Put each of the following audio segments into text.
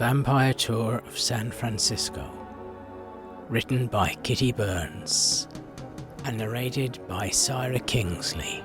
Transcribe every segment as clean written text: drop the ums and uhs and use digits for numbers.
Vampire Tour of San Francisco, written by Kitty Burns and narrated by Syra Kingsley.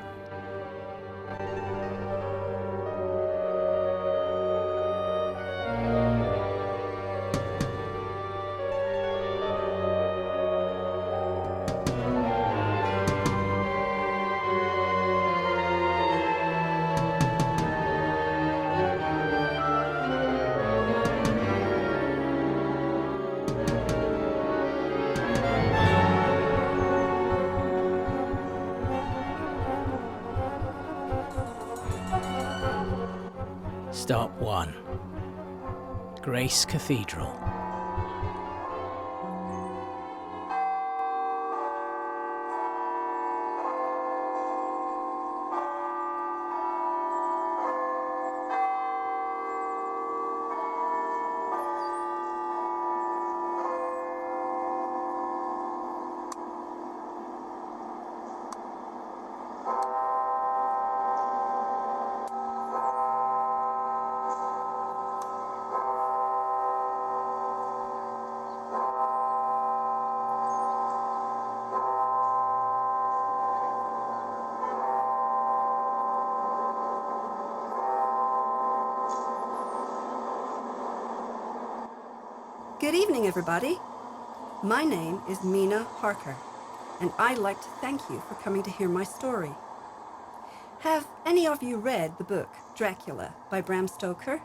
Stop 1. Grace Cathedral. Good evening, everybody. My name is Mina Harker, and I'd like to thank you for coming to hear my story. Have any of you read the book Dracula by Bram Stoker?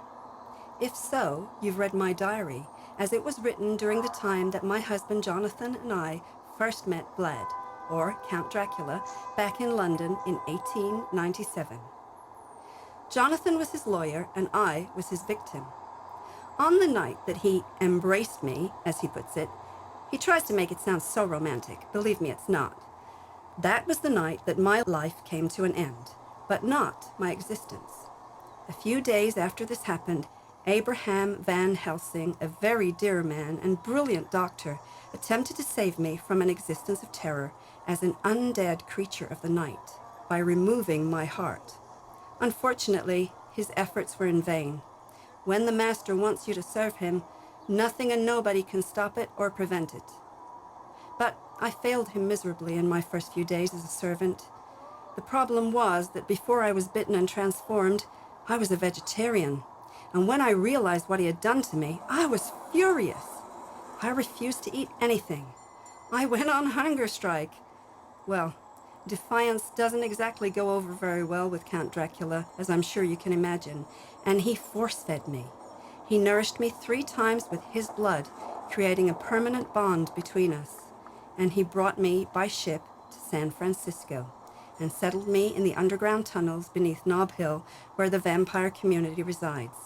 If so, you've read my diary, as it was written during the time that my husband Jonathan and I first met Vlad, or Count Dracula, back in London in 1897. Jonathan was his lawyer, and I was his victim. On the night that he embraced me, as he puts it, he tries to make it sound so romantic. Believe me, it's not. That was the night that my life came to an end, but not my existence. A few days after this happened, Abraham Van Helsing, a very dear man and brilliant doctor, attempted to save me from an existence of terror as an undead creature of the night by removing my heart. Unfortunately, his efforts were in vain. When the master wants you to serve him, nothing and nobody can stop it or prevent it. But I failed him miserably in my first few days as a servant. The problem was that before I was bitten and transformed, I was a vegetarian. And when I realized what he had done to me, I was furious. I refused to eat anything. I went on hunger strike. Well, defiance doesn't exactly go over very well with Count Dracula, as I'm sure you can imagine, and he force-fed me. He nourished me 3 times with his blood, creating a permanent bond between us, and he brought me by ship to San Francisco and settled me in the underground tunnels beneath Nob Hill, where the vampire community resides.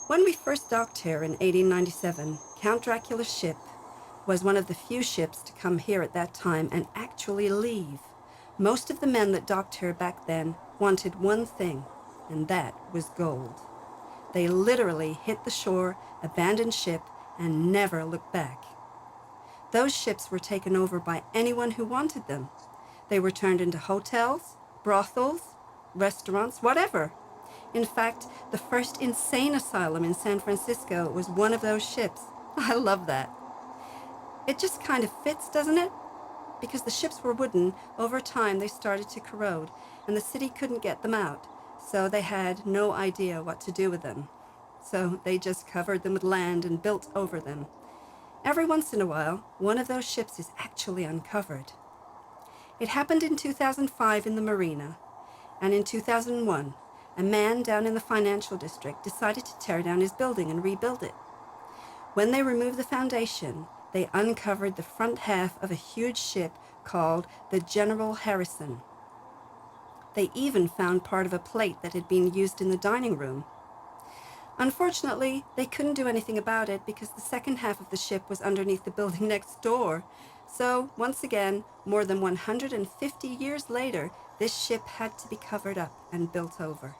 When we first docked here in 1897, Count Dracula's ship was one of the few ships to come here at that time and actually leave. Most of the men that docked here back then wanted one thing, and that was gold. They literally hit the shore, abandoned ship, and never looked back. Those ships were taken over by anyone who wanted them. They were turned into hotels, brothels, restaurants, whatever. In fact, the first insane asylum in San Francisco was one of those ships. I love that. It just kind of fits, doesn't it? Because the ships were wooden, over time they started to corrode, and the city couldn't get them out, so they had no idea what to do with them. So they just covered them with land and built over them. Every once in a while, one of those ships is actually uncovered. It happened in 2005 in the marina, and in 2001, a man down in the financial district decided to tear down his building and rebuild it. When they removed the foundation, they uncovered the front half of a huge ship called the General Harrison. They even found part of a plate that had been used in the dining room. Unfortunately, they couldn't do anything about it because the second half of the ship was underneath the building next door. So, once again, more than 150 years later, this ship had to be covered up and built over.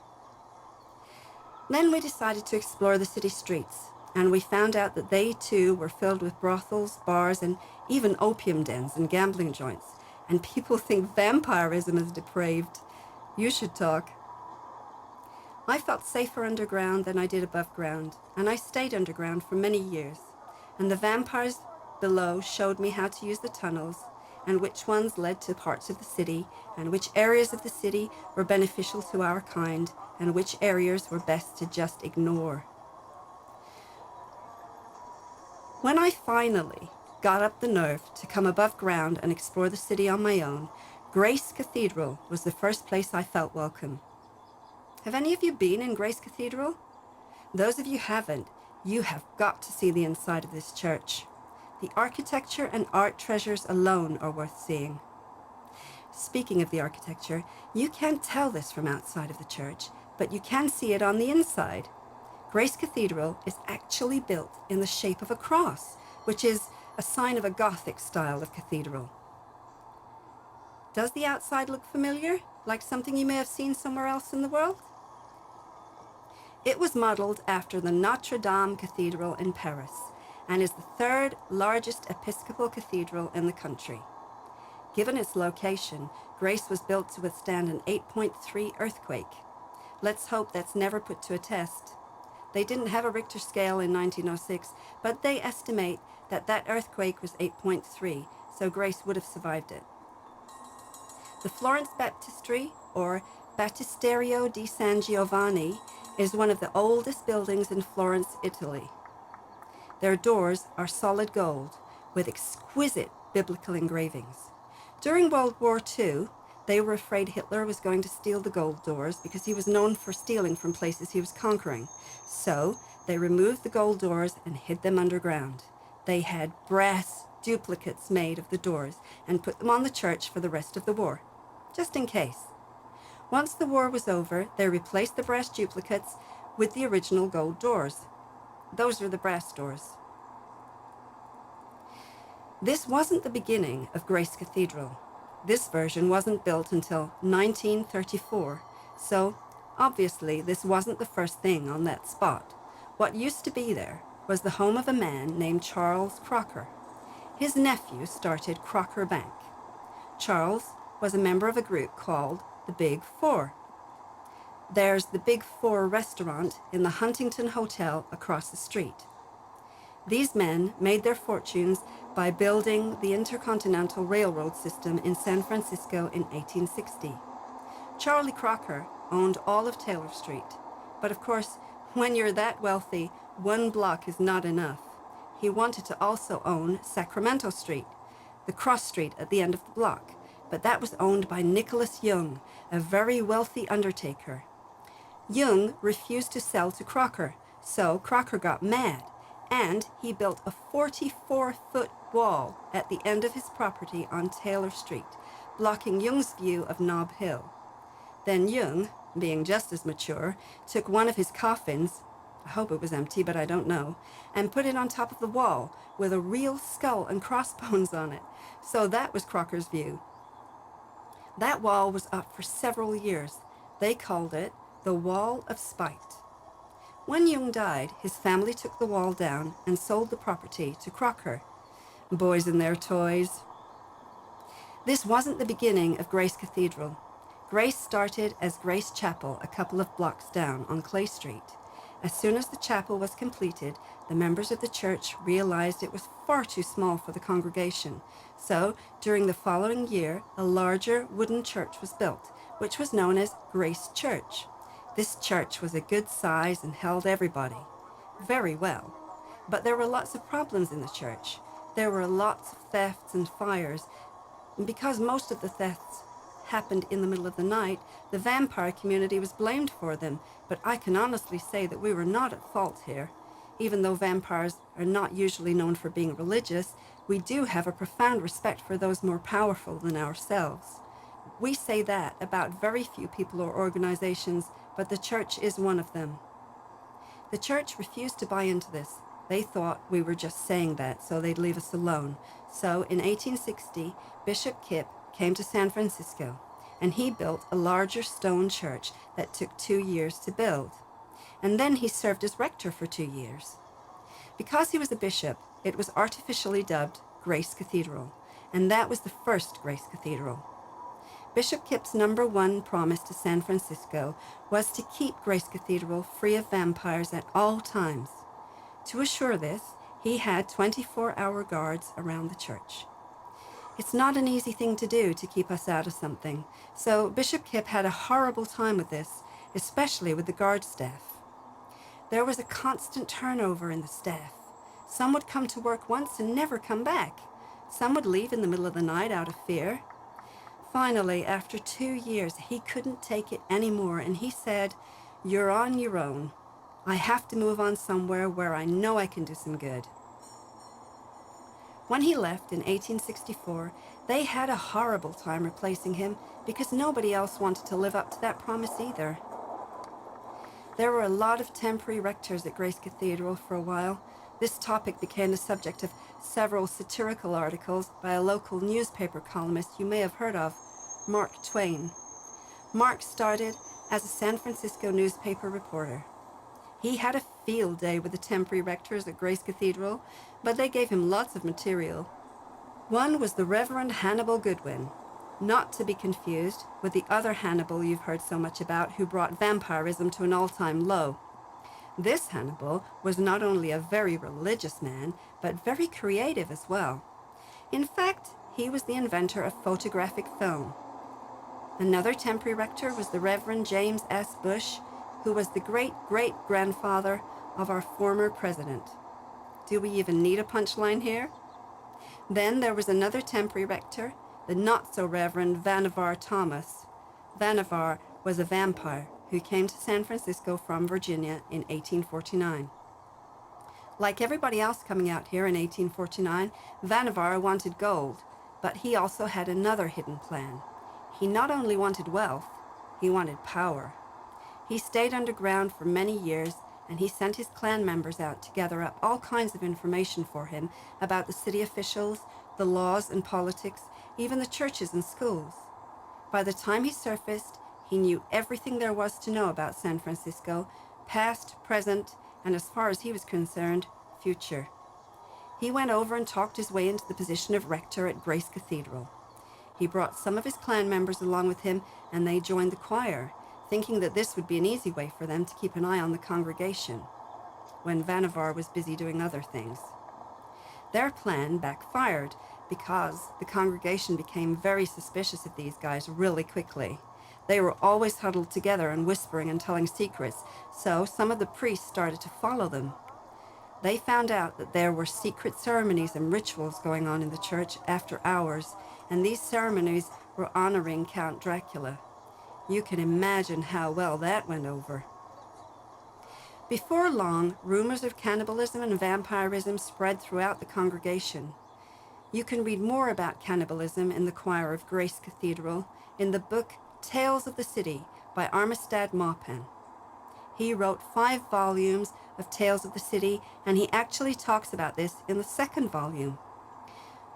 Then we decided to explore the city streets, and we found out that they too were filled with brothels, bars, and even opium dens and gambling joints. And people think vampirism is depraved. You should talk. I felt safer underground than I did above ground, and I stayed underground for many years. And the vampires below showed me how to use the tunnels, and which ones led to parts of the city, and which areas of the city were beneficial to our kind, and which areas were best to just ignore. When I finally got up the nerve to come above ground and explore the city on my own, Grace Cathedral was the first place I felt welcome. Have any of you been in Grace Cathedral? Those of you who haven't, you have got to see the inside of this church. The architecture and art treasures alone are worth seeing. Speaking of the architecture, you can't tell this from outside of the church, but you can see it on the inside. Grace Cathedral is actually built in the shape of a cross, which is a sign of a Gothic style of cathedral. Does the outside look familiar, like something you may have seen somewhere else in the world? It was modeled after the Notre Dame Cathedral in Paris and is the third largest Episcopal cathedral in the country. Given its location, Grace was built to withstand an 8.3 earthquake. Let's hope that's never put to a test. They didn't have a Richter scale in 1906, but they estimate that that earthquake was 8.3, so Grace would have survived it. The Florence Baptistery, or Battisterio di San Giovanni, is one of the oldest buildings in Florence, Italy. Their doors are solid gold with exquisite biblical engravings. During World War II, they were afraid Hitler was going to steal the gold doors because he was known for stealing from places he was conquering. So they removed the gold doors and hid them underground. They had brass duplicates made of the doors and put them on the church for the rest of the war, just in case. Once the war was over, they replaced the brass duplicates with the original gold doors. Those are the brass doors. This wasn't the beginning of Grace Cathedral. This version wasn't built until 1934, so obviously this wasn't the first thing on that spot. What used to be there was the home of a man named Charles Crocker. His nephew started Crocker Bank. Charles was a member of a group called the Big Four. There's the Big Four restaurant in the Huntington Hotel across the street. These men made their fortunes by building the Intercontinental Railroad system in San Francisco in 1860. Charlie Crocker owned all of Taylor Street, but of course, when you're that wealthy, one block is not enough. He wanted to also own Sacramento Street, the cross street at the end of the block, but that was owned by Nicholas Young, a very wealthy undertaker. Young refused to sell to Crocker, so Crocker got mad, and he built a 44-foot wall at the end of his property on Taylor Street, blocking Young's view of Nob Hill. Then Young, being just as mature, took one of his coffins, I hope it was empty, but I don't know, and put it on top of the wall with a real skull and crossbones on it. So that was Crocker's view. That wall was up for several years. They called it the Wall of Spite. When Young died, his family took the wall down and sold the property to Crocker. Boys and their toys. This wasn't the beginning of Grace Cathedral. Grace started as Grace Chapel a couple of blocks down on Clay Street. As soon as the chapel was completed, the members of the church realized it was far too small for the congregation. So, during the following year, a larger wooden church was built, which was known as Grace Church. This church was a good size and held everybody very well. But there were lots of problems in the church. There were lots of thefts and fires. And because most of the thefts happened in the middle of the night, the vampire community was blamed for them. But I can honestly say that we were not at fault here. Even though vampires are not usually known for being religious, we do have a profound respect for those more powerful than ourselves. We say that about very few people or organizations, but the church is one of them. The church refused to buy into this. They thought we were just saying that, so they'd leave us alone. So in 1860, Bishop Kipp came to San Francisco, and he built a larger stone church that took 2 years to build. And then he served as rector for 2 years. Because he was a bishop, it was artificially dubbed Grace Cathedral, and that was the first Grace Cathedral. Bishop Kipp's #1 promise to San Francisco was to keep Grace Cathedral free of vampires at all times. To assure this, he had 24-hour guards around the church. It's not an easy thing to do to keep us out of something, so Bishop Kipp had a horrible time with this, especially with the guard staff. There was a constant turnover in the staff. Some would come to work once and never come back. Some would leave in the middle of the night out of fear. Finally, after 2 years, he couldn't take it anymore, and he said, "You're on your own. I have to move on somewhere where I know I can do some good." When he left in 1864, they had a horrible time replacing him because nobody else wanted to live up to that promise either. There were a lot of temporary rectors at Grace Cathedral for a while. This topic became the subject of several satirical articles by a local newspaper columnist you may have heard of, Mark Twain. Mark started as a San Francisco newspaper reporter. He had a field day with the temporary rectors at Grace Cathedral, but they gave him lots of material. One was the Reverend Hannibal Goodwin, not to be confused with the other Hannibal you've heard so much about who brought vampirism to an all-time low. This Hannibal was not only a very religious man, but very creative as well. In fact, he was the inventor of photographic film. Another temporary rector was the Reverend James S. Bush, who was the great-great-grandfather of our former president. Do we even need a punchline here? Then there was another temporary rector, the not-so-Reverend Vannevar Thomas. Vannevar was a vampire who came to San Francisco from Virginia in 1849. Like everybody else coming out here in 1849, Vannevar wanted gold, but he also had another hidden plan. He not only wanted wealth, he wanted power. He stayed underground for many years, and he sent his clan members out to gather up all kinds of information for him about the city officials, the laws and politics, even the churches and schools. By the time he surfaced, he knew everything there was to know about San Francisco, past, present, and as far as he was concerned, future. He went over and talked his way into the position of rector at Grace Cathedral. He brought some of his clan members along with him, and they joined the choir, thinking that this would be an easy way for them to keep an eye on the congregation, when Vannevar was busy doing other things. Their plan backfired because the congregation became very suspicious of these guys really quickly. They were always huddled together and whispering and telling secrets, so some of the priests started to follow them. They found out that there were secret ceremonies and rituals going on in the church after hours, and these ceremonies were honoring Count Dracula. You can imagine how well that went over. Before long, rumors of cannibalism and vampirism spread throughout the congregation. You can read more about cannibalism in the choir of Grace Cathedral in the book Tales of the City by Armistead Maupin. He wrote 5 volumes of Tales of the City, and he actually talks about this in the 2nd volume.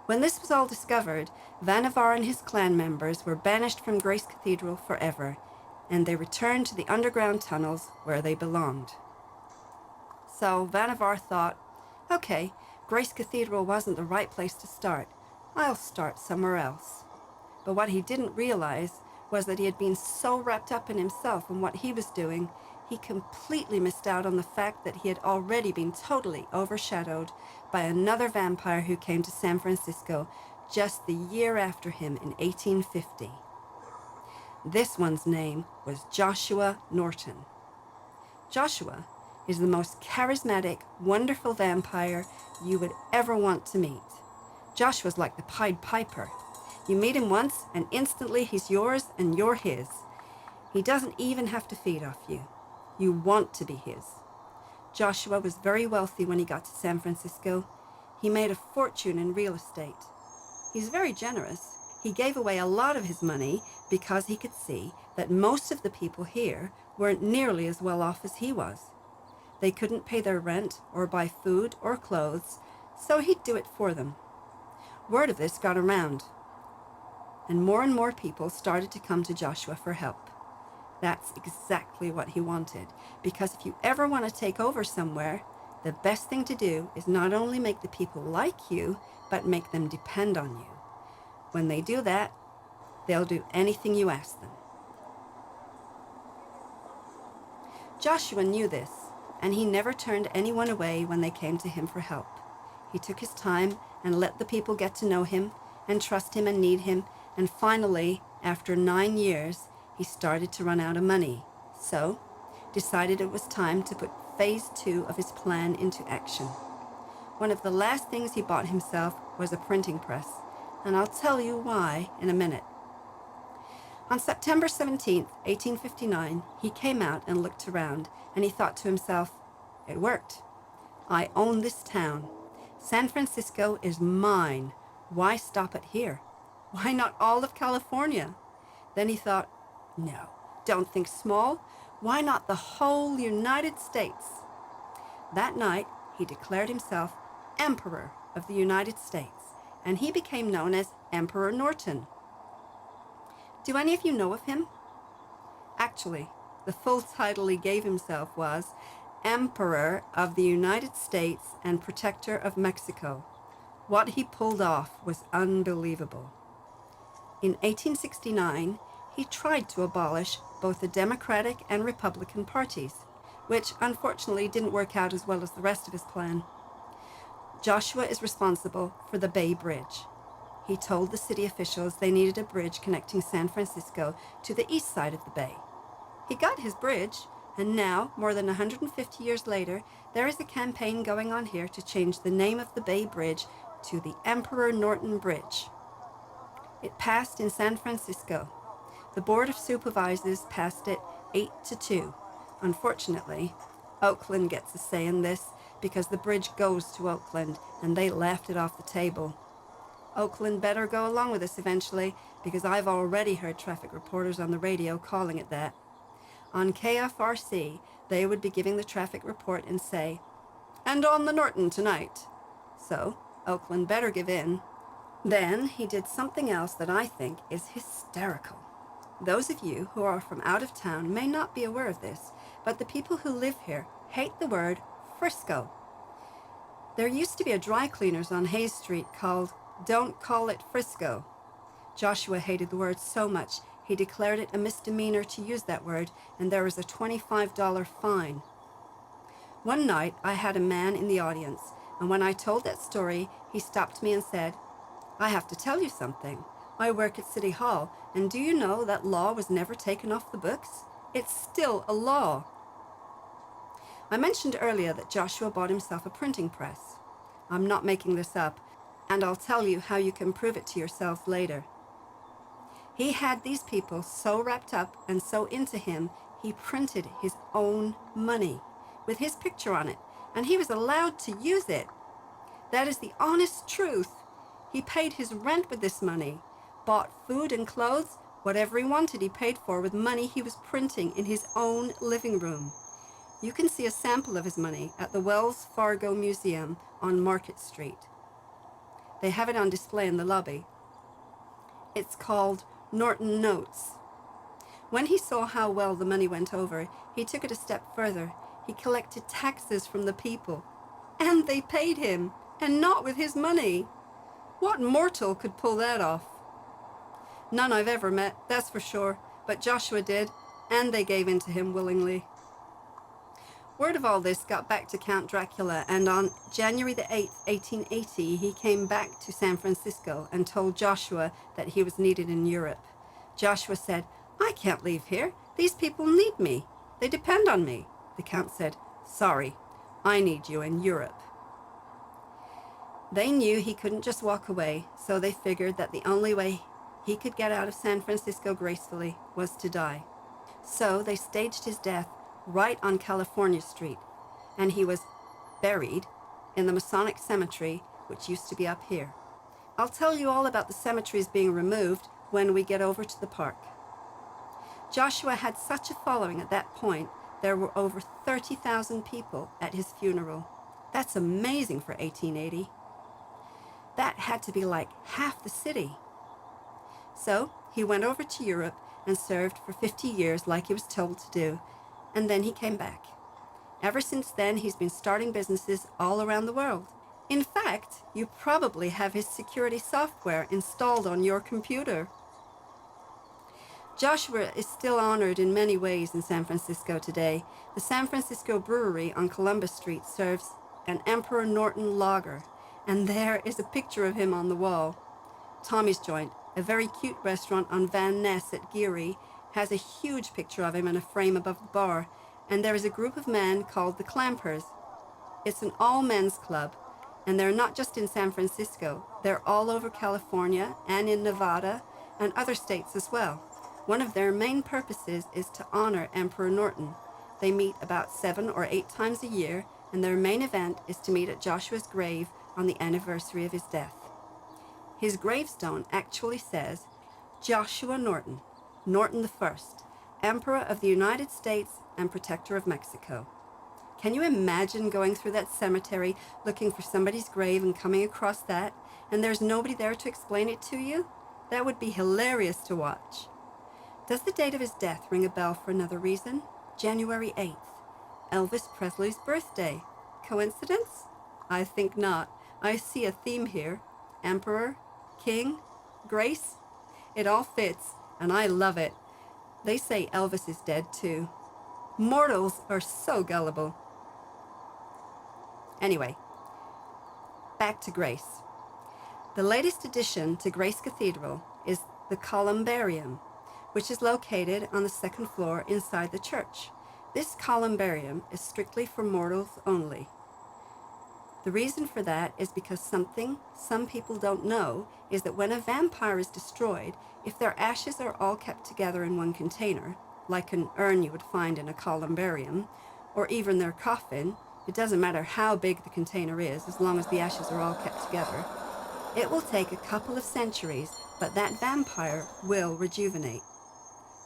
When this was all discovered, Vannevar and his clan members were banished from Grace Cathedral forever, and they returned to the underground tunnels where they belonged. So Vannevar thought, okay, Grace Cathedral wasn't the right place to start. I'll start somewhere else. But what he didn't realize was that he had been so wrapped up in himself and what he was doing, he completely missed out on the fact that he had already been totally overshadowed by another vampire who came to San Francisco just the year after him in 1850. This one's name was Joshua Norton. Joshua is the most charismatic, wonderful vampire you would ever want to meet. Joshua's like the Pied Piper. You meet him once, and instantly he's yours and you're his. He doesn't even have to feed off you. You want to be his. Joshua was very wealthy when he got to San Francisco. He made a fortune in real estate. He's very generous. He gave away a lot of his money because he could see that most of the people here weren't nearly as well off as he was. They couldn't pay their rent or buy food or clothes, so he'd do it for them. Word of this got around, and more people started to come to Joshua for help. That's exactly what he wanted, because if you ever want to take over somewhere, the best thing to do is not only make the people like you, but make them depend on you. When they do that, They'll do anything you ask them. Joshua knew this, and he never turned anyone away when they came to him for help. He took his time and let the people get to know him and trust him and need him, and finally, after 9 years, he started to run out of money. So, decided it was time to put phase 2 of his plan into action. One of the last things he bought himself was a printing press, and I'll tell you why in a minute. On September 17th, 1859, he came out and looked around, and he thought to himself, it worked. I own this town. San Francisco is mine. Why stop it here? Why not all of California? Then he thought, no, don't think small. Why not the whole United States? That night, he declared himself Emperor of the United States, and he became known as Emperor Norton. Do any of you know of him? Actually, the full title he gave himself was Emperor of the United States and Protector of Mexico. What he pulled off was unbelievable. In 1869, he tried to abolish both the Democratic and Republican parties, which unfortunately didn't work out as well as the rest of his plan. Joshua is responsible for the Bay Bridge. He told the city officials they needed a bridge connecting San Francisco to the east side of the bay. He got his bridge, and now, more than 150 years later, there is a campaign going on here to change the name of the Bay Bridge to the Emperor Norton Bridge. It passed in San Francisco. The Board of Supervisors passed it 8-2. Unfortunately, Oakland gets a say in this because the bridge goes to Oakland, and they laughed it off the table. Oakland better go along with this eventually, because I've already heard traffic reporters on the radio calling it that. On KFRC, they would be giving the traffic report and say, "And on the Norton tonight." So, Oakland better give in. Then he did something else that I think is hysterical. Those of you who are from out of town may not be aware of this, but the people who live here hate the word Frisco. There used to be a dry cleaners on Hayes Street called Don't Call It Frisco. Joshua hated the word so much, he declared it a misdemeanor to use that word, and there was a $25 fine. One night, I had a man in the audience, and when I told that story, he stopped me and said, "I have to tell you something. I work at City Hall, and do you know that law was never taken off the books? It's still a law." I mentioned earlier that Joshua bought himself a printing press. I'm not making this up, and I'll tell you how you can prove it to yourself later. He had these people so wrapped up and so into him, he printed his own money with his picture on it, and he was allowed to use it. That is the honest truth. He paid his rent with this money, bought food and clothes, whatever he wanted he paid for with money he was printing in his own living room. You can see a sample of his money at the Wells Fargo Museum on Market Street. They have it on display in the lobby. It's called Norton Notes. When he saw how well the money went over, he took it a step further. He collected taxes from the people, and they paid him, and not with his money. What mortal could pull that off? None I've ever met, that's for sure, but Joshua did, and they gave in to him willingly. Word of all this got back to Count Dracula, and on January the 8th, 1880, he came back to San Francisco and told Joshua that he was needed in Europe. Joshua said, "I can't leave here. These people need me. They depend on me." The Count said, "Sorry, I need you in Europe." They knew he couldn't just walk away, so they figured that the only way he could get out of San Francisco gracefully was to die. So they staged his death right on California Street, and he was buried in the Masonic Cemetery, which used to be up here. I'll tell you all about the cemeteries being removed when we get over to the park. Joshua had such a following at that point, there were over 30,000 people at his funeral. That's amazing for 1880. That had to be like half the city. So he went over to Europe and served for 50 years like he was told to do, and then he came back. Ever since then, he's been starting businesses all around the world. In fact, you probably have his security software installed on your computer. Joshua is still honored in many ways in San Francisco today. The San Francisco Brewery on Columbus Street serves an Emperor Norton lager, and there is a picture of him on the wall. Tommy's Joint, a very cute restaurant on Van Ness at Geary, has a huge picture of him in a frame above the bar, and there is a group of men called the Clampers. It's an all-men's club, and they're not just in San Francisco. They're all over California and in Nevada and other states as well. One of their main purposes is to honor Emperor Norton. They meet about 7 or 8 times a year, and their main event is to meet at Joshua's grave on the anniversary of his death. His gravestone actually says, Joshua Norton, Norton the First, Emperor of the United States and Protector of Mexico. Can you imagine going through that cemetery looking for somebody's grave and coming across that, and there's nobody there to explain it to you? That would be hilarious to watch. Does the date of his death ring a bell for another reason? January 8th, Elvis Presley's birthday. Coincidence? I think not. I see a theme here. Emperor, King, Grace. It all fits, and I love it. They say Elvis is dead too. Mortals are so gullible. Anyway, back to Grace. The latest addition to Grace Cathedral is the Columbarium, which is located on the 2nd floor inside the church. This columbarium is strictly for mortals only. The reason for that is because something some people don't know is that when a vampire is destroyed, if their ashes are all kept together in one container, like an urn you would find in a columbarium, or even their coffin, it doesn't matter how big the container is, as long as the ashes are all kept together, it will take a couple of centuries, but that vampire will rejuvenate.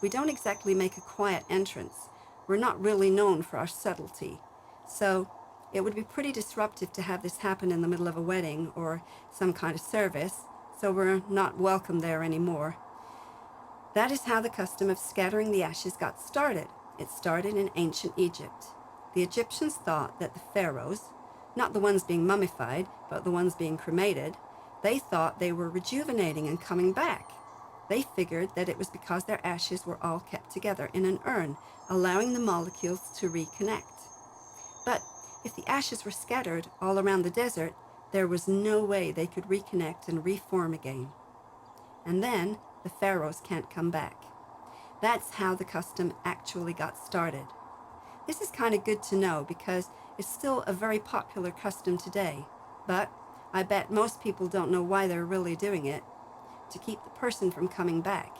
We don't exactly make a quiet entrance. We're not really known for our subtlety. So it would be pretty disruptive to have this happen in the middle of a wedding or some kind of service, so we're not welcome there anymore. That is how the custom of scattering the ashes got started. It started in ancient Egypt. The Egyptians thought that the pharaohs, not the ones being mummified, but the ones being cremated, they thought they were rejuvenating and coming back. They figured that it was because their ashes were all kept together in an urn, allowing the molecules to reconnect. But if the ashes were scattered all around the desert, there was no way they could reconnect and reform again. And then the pharaohs can't come back. That's how the custom actually got started. This is kind of good to know because it's still a very popular custom today, but I bet most people don't know why they're really doing it. To keep the person from coming back.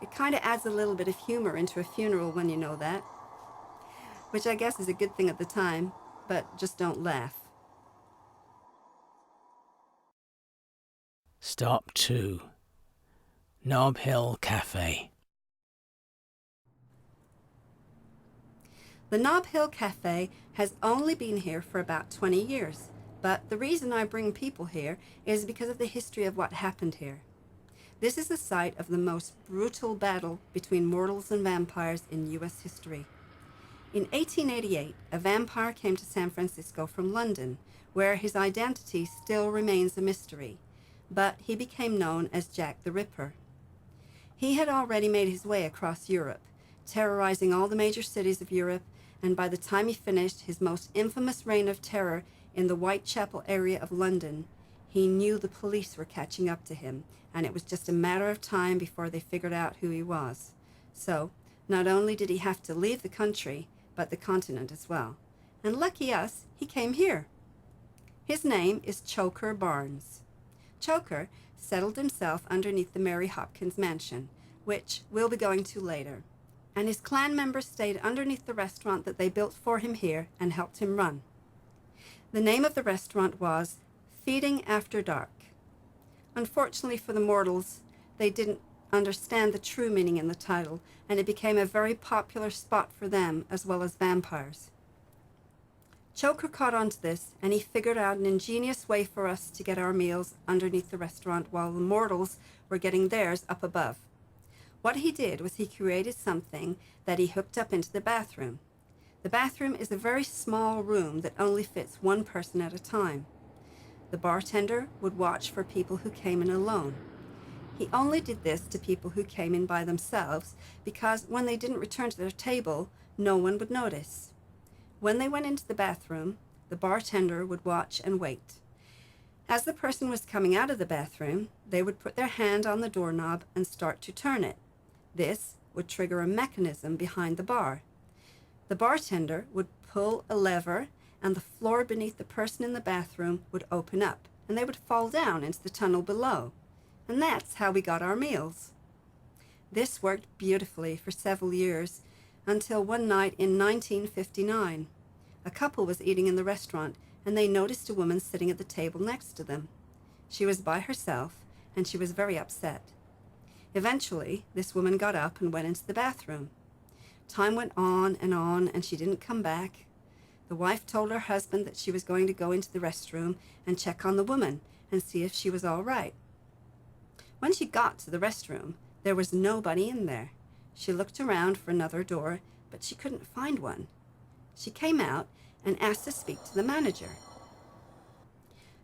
It kind of adds a little bit of humor into a funeral when you know that, which I guess is a good thing at the time, but just don't laugh. Stop 2. Nob Hill Cafe. The Nob Hill Cafe has only been here for about 20 years, but the reason I bring people here is because of the history of what happened here. This is the site of the most brutal battle between mortals and vampires in U.S. history. In 1888, a vampire came to San Francisco from London, where his identity still remains a mystery, but he became known as Jack the Ripper. He had already made his way across Europe, terrorizing all the major cities of Europe, and by the time he finished his most infamous reign of terror in the Whitechapel area of London, he knew the police were catching up to him, and it was just a matter of time before they figured out who he was. So, not only did he have to leave the country, but the continent as well. And lucky us, he came here. His name is Choker Barnes. Choker settled himself underneath the Mary Hopkins mansion, which we'll be going to later. And his clan members stayed underneath the restaurant that they built for him here and helped him run. The name of the restaurant was Feeding After Dark. Unfortunately for the mortals, they didn't understand the true meaning in the title, and it became a very popular spot for them as well as vampires. Choker caught on to this, and he figured out an ingenious way for us to get our meals underneath the restaurant while the mortals were getting theirs up above. What he did was he created something that he hooked up into the bathroom. The bathroom is a very small room that only fits one person at a time. The bartender would watch for people who came in alone. He only did this to people who came in by themselves because when they didn't return to their table, no one would notice. When they went into the bathroom, the bartender would watch and wait. As the person was coming out of the bathroom, they would put their hand on the doorknob and start to turn it. This would trigger a mechanism behind the bar. The bartender would pull a lever and the floor beneath the person in the bathroom would open up and they would fall down into the tunnel below. And that's how we got our meals. This worked beautifully for several years until one night in 1959. A couple was eating in the restaurant and they noticed a woman sitting at the table next to them. She was by herself and she was very upset. Eventually, this woman got up and went into the bathroom. Time went on and she didn't come back. The wife told her husband that she was going to go into the restroom and check on the woman and see if she was all right. When she got to the restroom, there was nobody in there. She looked around for another door, but she couldn't find one. She came out and asked to speak to the manager.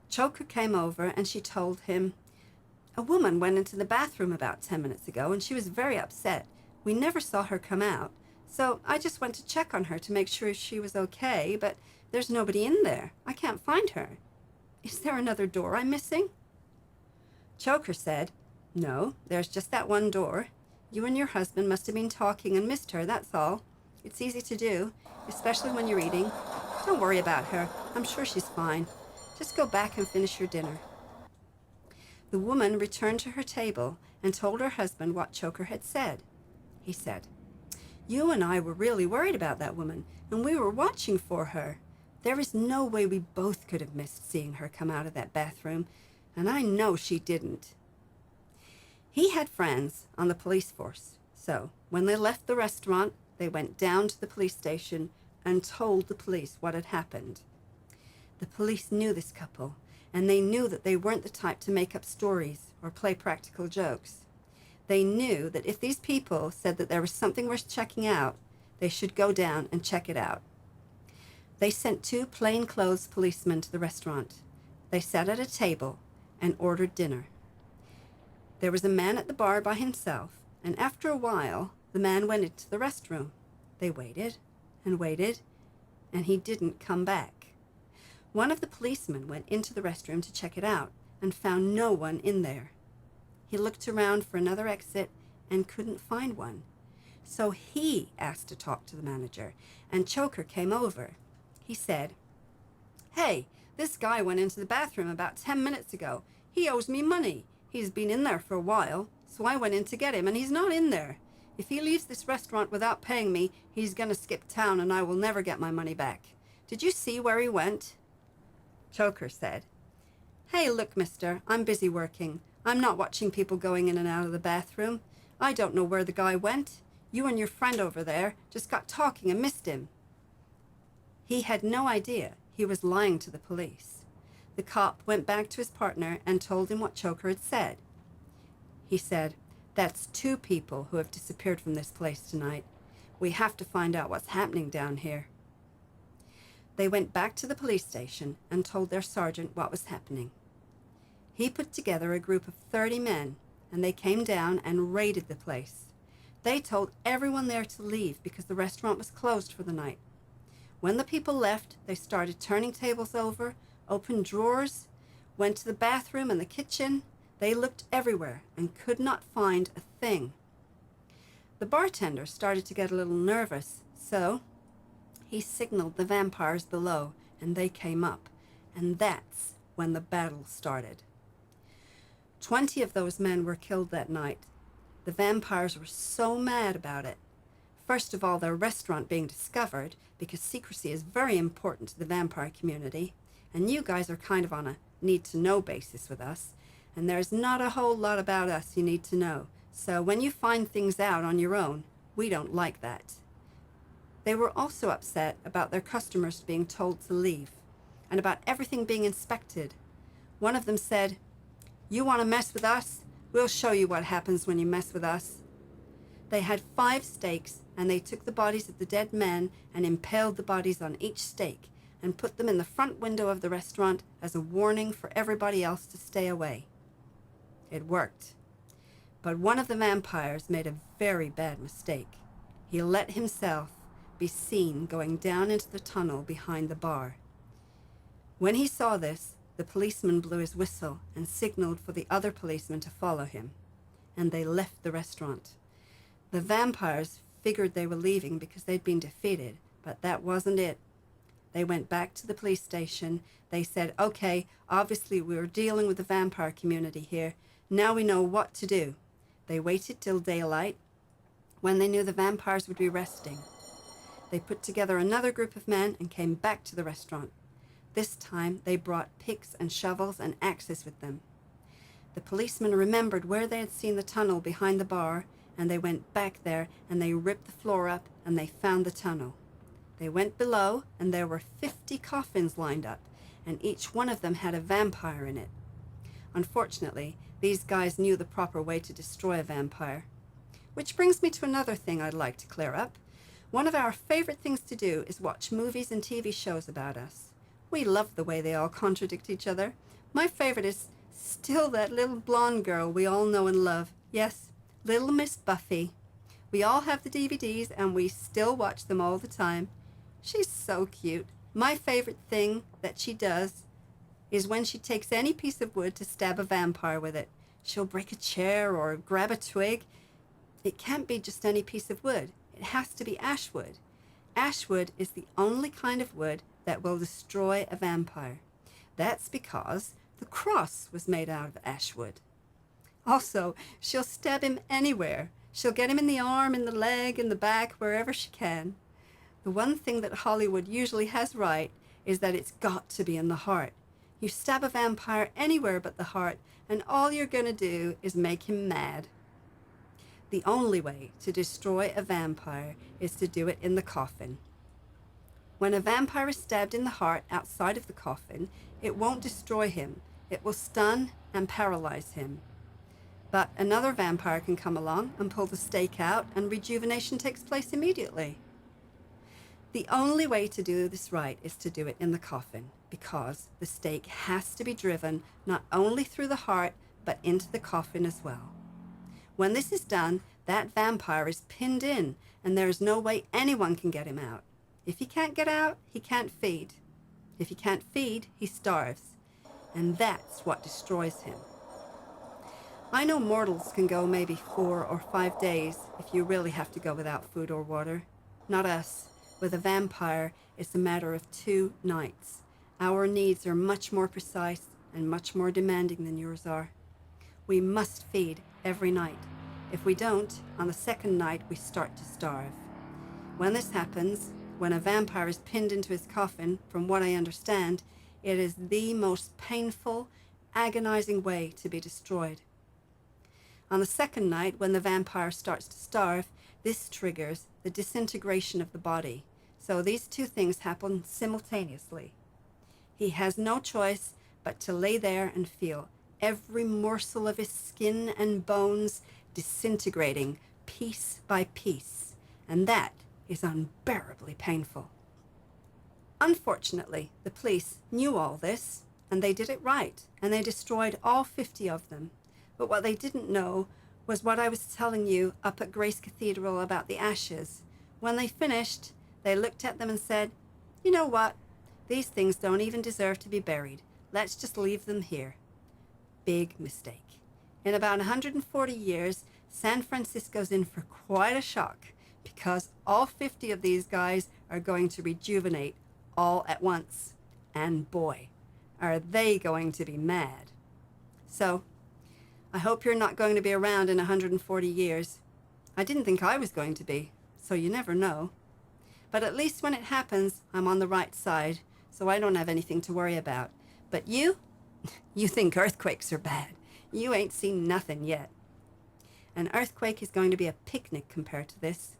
Choker came over and she told him, "A woman went into the bathroom about 10 minutes ago and she was very upset. We never saw her come out. So I just went to check on her to make sure she was okay, but there's nobody in there. I can't find her. Is there another door I'm missing?" Choker said, "No, there's just that one door. You and your husband must have been talking and missed her, that's all. It's easy to do, especially when you're eating. Don't worry about her. I'm sure she's fine. Just go back and finish your dinner." The woman returned to her table and told her husband what Choker had said. He said, "You and I were really worried about that woman, and we were watching for her. There is no way we both could have missed seeing her come out of that bathroom, and I know she didn't." He had friends on the police force, so when they left the restaurant, they went down to the police station and told the police what had happened. The police knew this couple, and they knew that they weren't the type to make up stories or play practical jokes. They knew that if these people said that there was something worth checking out, they should go down and check it out. They sent 2 plainclothes policemen to the restaurant. They sat at a table and ordered dinner. There was a man at the bar by himself, and after a while, the man went into the restroom. They waited and waited, and he didn't come back. One of the policemen went into the restroom to check it out and found no one in there. He looked around for another exit and couldn't find one. So he asked to talk to the manager, and Choker came over. He said, "Hey, this guy went into the bathroom about 10 minutes ago. He owes me money. He's been in there for a while, so I went in to get him, and he's not in there. If he leaves this restaurant without paying me, he's going to skip town, and I will never get my money back. Did you see where he went?" Choker said, "Hey, look, mister, I'm busy working. I'm not watching people going in and out of the bathroom. I don't know where the guy went. You and your friend over there just got talking and missed him." He had no idea he was lying to the police. The cop went back to his partner and told him what Choker had said. He said, "That's 2 people who have disappeared from this place tonight. We have to find out what's happening down here." They went back to the police station and told their sergeant what was happening. He put together a group of 30 men, and they came down and raided the place. They told everyone there to leave because the restaurant was closed for the night. When the people left, they started turning tables over, opened drawers, went to the bathroom and the kitchen. They looked everywhere and could not find a thing. The bartender started to get a little nervous, so he signaled the vampires below, and they came up, and that's when the battle started. 20 of those men were killed that night. The vampires were so mad about it. First of all, their restaurant being discovered, because secrecy is very important to the vampire community, and you guys are kind of on a need-to-know basis with us, and there's not a whole lot about us you need to know. So when you find things out on your own, we don't like that. They were also upset about their customers being told to leave, and about everything being inspected. One of them said, "You want to mess with us? We'll show you what happens when you mess with us." They had 5 stakes, and they took the bodies of the dead men and impaled the bodies on each stake and put them in the front window of the restaurant as a warning for everybody else to stay away. It worked. But one of the vampires made a very bad mistake. He let himself be seen going down into the tunnel behind the bar. When he saw this, the policeman blew his whistle and signaled for the other policemen to follow him, and they left the restaurant. The vampires figured they were leaving because they'd been defeated, but that wasn't it. They went back to the police station. They said, okay, obviously we were dealing with the vampire community here. Now we know what to do. They waited till daylight, when they knew the vampires would be resting. They put together another group of men and came back to the restaurant. This time they brought picks and shovels and axes with them. The policemen remembered where they had seen the tunnel behind the bar, and they went back there and they ripped the floor up and they found the tunnel. They went below and there were 50 coffins lined up, and each one of them had a vampire in it. Unfortunately, these guys knew the proper way to destroy a vampire. Which brings me to another thing I'd like to clear up. One of our favorite things to do is watch movies and TV shows about us. We love the way they all contradict each other. My favorite is still that little blonde girl we all know and love. Yes, Little Miss Buffy. We all have the DVDs and we still watch them all the time. She's so cute. My favorite thing that she does is when she takes any piece of wood to stab a vampire with it. She'll break a chair or grab a twig. It can't be just any piece of wood. It has to be ash wood. Ash wood is the only kind of wood that will destroy a vampire. That's because the cross was made out of ash wood. Also, she'll stab him anywhere. She'll get him in the arm, in the leg, in the back, wherever she can. The one thing that Hollywood usually has right is that it's got to be in the heart. You stab a vampire anywhere but the heart, and all you're going to do is make him mad. The only way to destroy a vampire is to do it in the coffin. When a vampire is stabbed in the heart outside of the coffin, it won't destroy him. It will stun and paralyze him. But another vampire can come along and pull the stake out, and rejuvenation takes place immediately. The only way to do this right is to do it in the coffin, because the stake has to be driven not only through the heart, but into the coffin as well. When this is done, that vampire is pinned in, and there is no way anyone can get him out. If he can't get out, he can't feed. If he can't feed, he starves. And that's what destroys him. I know mortals can go maybe 4 or 5 days if you really have to go without food or water. Not us. With a vampire, it's a matter of 2 nights. Our needs are much more precise and much more demanding than yours are. We must feed every night. If we don't, on the 2nd night we start to starve. When this happens, when a vampire is pinned into his coffin, from what I understand, it is the most painful, agonizing way to be destroyed. On the 2nd night, when the vampire starts to starve, this triggers the disintegration of the body. So these 2 things happen simultaneously. He has no choice but to lay there and feel every morsel of his skin and bones disintegrating piece by piece, and that is unbearably painful. Unfortunately, the police knew all this, and they did it right, and they destroyed all 50 of them. But what they didn't know was what I was telling you up at Grace Cathedral about the ashes. When they finished, they looked at them and said, "You know what? These things don't even deserve to be buried. Let's just leave them here." Big mistake. In about 140 years, San Francisco's in for quite a shock, because all 50 of these guys are going to rejuvenate all at once. And boy, are they going to be mad. So, I hope you're not going to be around in 140 years. I didn't think I was going to be, so you never know. But at least when it happens, I'm on the right side, so I don't have anything to worry about. But you think earthquakes are bad. You ain't seen nothing yet. An earthquake is going to be a picnic compared to this.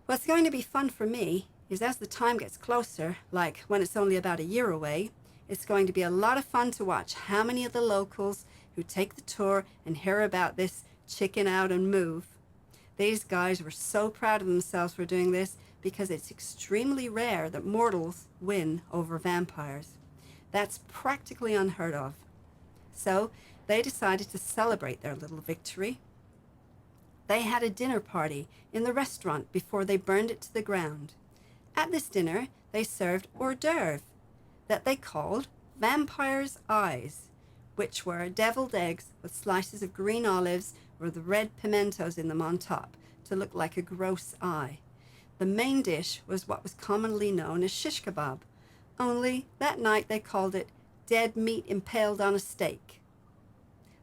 What's going to be fun for me is as the time gets closer, like when it's only about a year away, it's going to be a lot of fun to watch how many of the locals who take the tour and hear about this chicken out and move. These guys were so proud of themselves for doing this because it's extremely rare that mortals win over vampires. That's practically unheard of. So they decided to celebrate their little victory. they had a dinner party in the restaurant before they burned it to the ground. At this dinner, they served hors d'oeuvre that they called vampire's eyes, which were deviled eggs with slices of green olives or the red pimentos in them on top to look like a gross eye. The main dish was what was commonly known as shish kebab, only that night they called it dead meat impaled on a steak.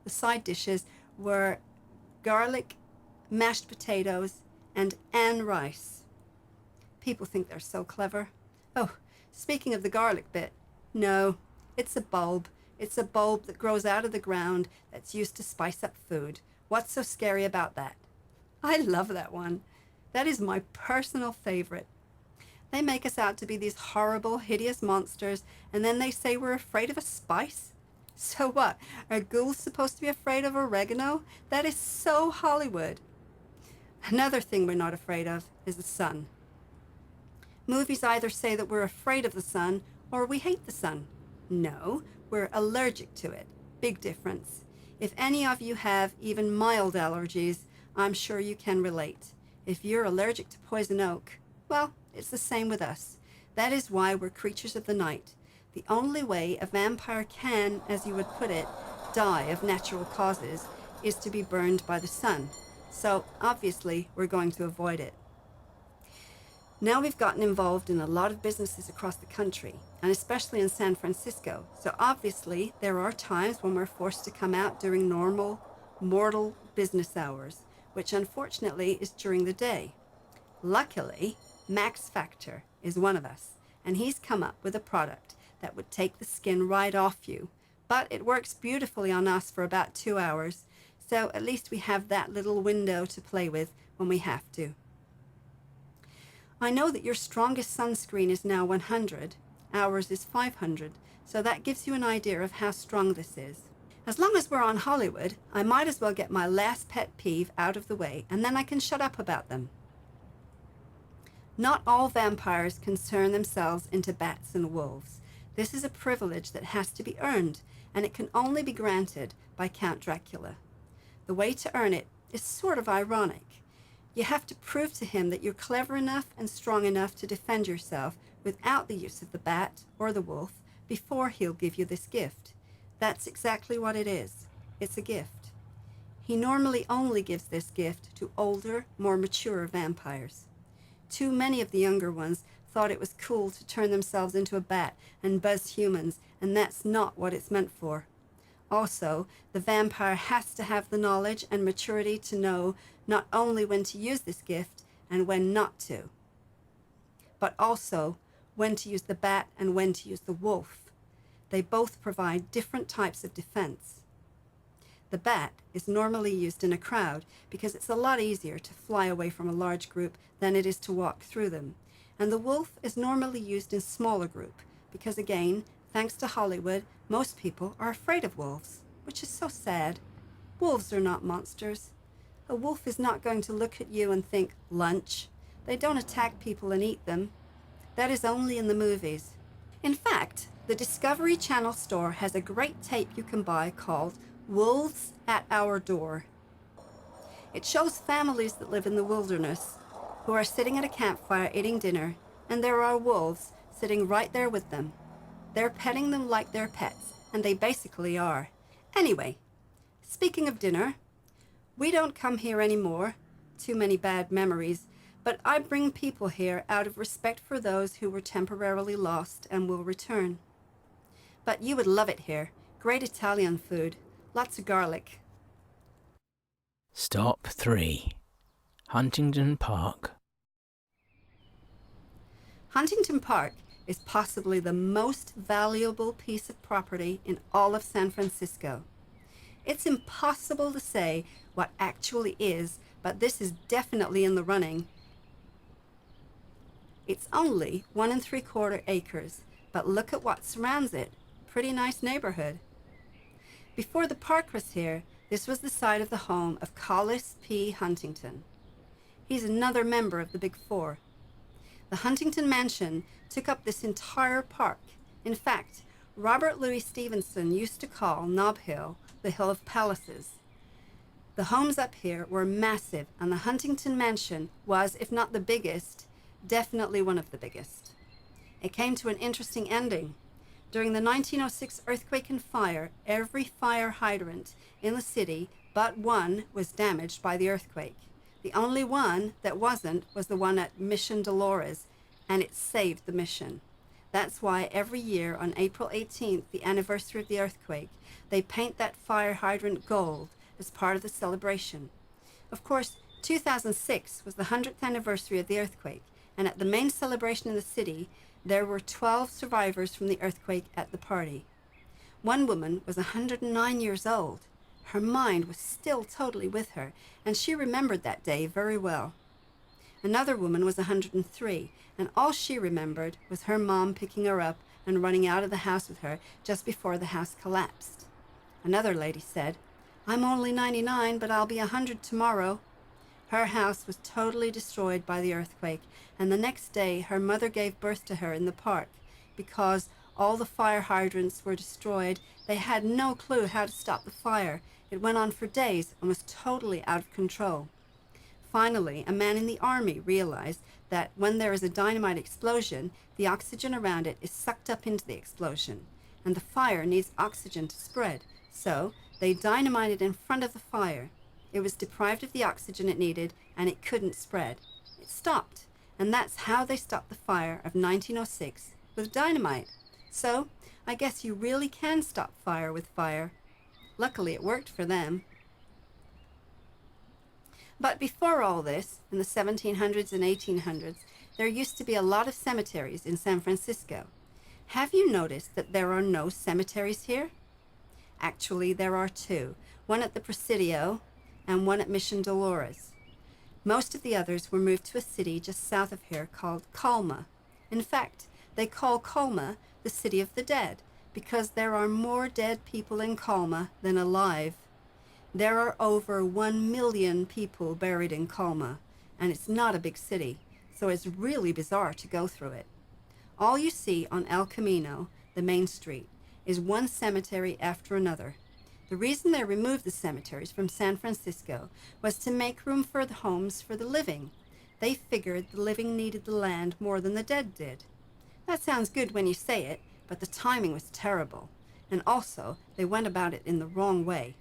The side dishes were garlic, mashed potatoes, and Ann rice. People think they're so clever. Oh, speaking of the garlic bit, no, it's a bulb. It's a bulb that grows out of the ground that's used to spice up food. What's so scary about that? I love that one. That is my personal favorite. They make us out to be these horrible, hideous monsters, and then they say we're afraid of a spice? So what? Are ghouls supposed to be afraid of oregano? That is so Hollywood. Another thing we're not afraid of is the sun. Movies either say that we're afraid of the sun or we hate the sun. No, we're allergic to it. Big difference. If any of you have even mild allergies, I'm sure you can relate. If you're allergic to poison oak, well, it's the same with us. That is why we're creatures of the night. The only way a vampire can, as you would put it, die of natural causes is to be burned by the sun. So obviously we're going to avoid it. Now we've gotten involved in a lot of businesses across the country, and especially in San Francisco. So obviously there are times when we're forced to come out during normal, mortal business hours, which unfortunately is during the day. Luckily, Max Factor is one of us, and he's come up with a product that would take the skin right off you. But it works beautifully on us for about 2 hours, so at least we have that little window to play with when we have to. I know that your strongest sunscreen is now 100, ours is 500, so that gives you an idea of how strong this is. As long as we're on Hollywood, I might as well get my last pet peeve out of the way, and then I can shut up about them. Not all vampires can turn themselves into bats and wolves. This is a privilege that has to be earned, and it can only be granted by Count Dracula. The way to earn it is sort of ironic. You have to prove to him that you're clever enough and strong enough to defend yourself without the use of the bat or the wolf before he'll give you this gift. That's exactly what it is. It's a gift. He normally only gives this gift to older, more mature vampires. Too many of the younger ones thought it was cool to turn themselves into a bat and buzz humans, and that's not what it's meant for. Also, the vampire has to have the knowledge and maturity to know not only when to use this gift and when not to, but also when to use the bat and when to use the wolf. They both provide different types of defense. The bat is normally used in a crowd because it's a lot easier to fly away from a large group than it is to walk through them. And the wolf is normally used in smaller group because, again, thanks to Hollywood, most people are afraid of wolves, which is so sad. Wolves are not monsters. A wolf is not going to look at you and think, lunch. They don't attack people and eat them. That is only in the movies. In fact, the Discovery Channel store has a great tape you can buy called Wolves at Our Door. It shows families that live in the wilderness who are sitting at a campfire eating dinner, and there are wolves sitting right there with them. They're petting them like they're pets, and they basically are. Anyway, speaking of dinner, we don't come here anymore. Too many bad memories. But I bring people here out of respect for those who were temporarily lost and will return. But you would love it here. Great Italian food. Lots of garlic. Stop 3. Huntington Park. Huntington Park is possibly the most valuable piece of property in all of San Francisco. It's impossible to say what actually is, but this is definitely in the running. It's only 1 3/4 acres, but look at what surrounds it. Pretty nice neighborhood. Before the park was here, this was the site of the home of Collis P. Huntington. He's another member of the Big Four. The Huntington Mansion took up this entire park. In fact, Robert Louis Stevenson used to call Nob Hill the Hill of Palaces. The homes up here were massive, and the Huntington Mansion was, if not the biggest, definitely one of the biggest. It came to an interesting ending. During the 1906 earthquake and fire, every fire hydrant in the city but one was damaged by the earthquake. The only one that wasn't was the one at Mission Dolores, and it saved the mission. That's why every year on April 18th, the anniversary of the earthquake, they paint that fire hydrant gold as part of the celebration. Of course, 2006 was the 100th anniversary of the earthquake, and at the main celebration in the city, there were 12 survivors from the earthquake at the party. One woman was 109 years old. Her mind was still totally with her, and she remembered that day very well. Another woman was 103, and all she remembered was her mom picking her up and running out of the house with her just before the house collapsed. Another lady said, "I'm only 99, but I'll be 100 tomorrow." Her house was totally destroyed by the earthquake, and the next day her mother gave birth to her in the park. Because all the fire hydrants were destroyed, they had no clue how to stop the fire. It went on for days and was totally out of control. Finally, a man in the army realized that when there is a dynamite explosion, the oxygen around it is sucked up into the explosion, and the fire needs oxygen to spread. So they dynamited in front of the fire. It was deprived of the oxygen it needed, and it couldn't spread. It stopped, and that's how they stopped the fire of 1906, with dynamite. So I guess you really can stop fire with fire. Luckily, it worked for them. But before all this, in the 1700s and 1800s, there used to be a lot of cemeteries in San Francisco. Have you noticed that there are no cemeteries here? Actually, there are two, one at the Presidio and one at Mission Dolores. Most of the others were moved to a city just south of here called Colma. In fact, they call Colma the City of the Dead because there are more dead people in Colma than alive. There are over 1 million people buried in Colma, and it's not a big city, so it's really bizarre to go through it. All you see on El Camino, the main street, is one cemetery after another. The reason they removed the cemeteries from San Francisco was to make room for the homes for the living. They figured the living needed the land more than the dead did. That sounds good when you say it, but the timing was terrible. And also, they went about it in the wrong way.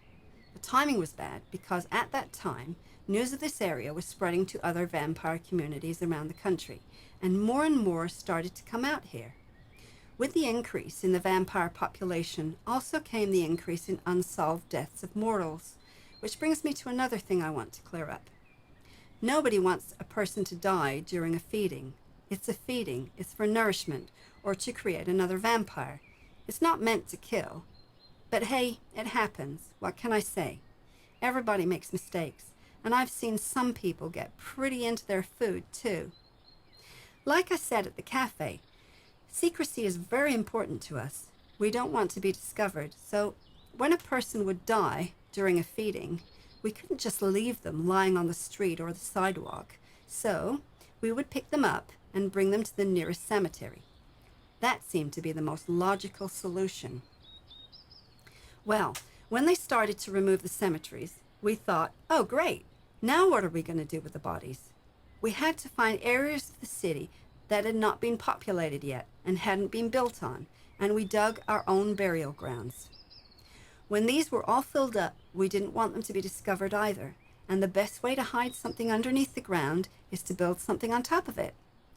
The timing was bad because at that time, news of this area was spreading to other vampire communities around the country, and more started to come out here. With the increase in the vampire population also came the increase in unsolved deaths of mortals, which brings me to another thing I want to clear up. Nobody wants a person to die during a feeding. It's a feeding. It's for nourishment or to create another vampire. It's not meant to kill. But hey, it happens. What can I say? Everybody makes mistakes, and I've seen some people get pretty into their food too. Like I said at the cafe, secrecy is very important to us. We don't want to be discovered, so when a person would die during a feeding, we couldn't just leave them lying on the street or the sidewalk. So we would pick them up and bring them to the nearest cemetery. That seemed to be the most logical solution. Well, when they started to remove the cemeteries, we thought, oh great, now what are we going to do with the bodies? We had to find areas of the city that had not been populated yet and hadn't been built on, and we dug our own burial grounds. When these were all filled up, we didn't want them to be discovered either, and the best way to hide something underneath the ground is to build something on top of it.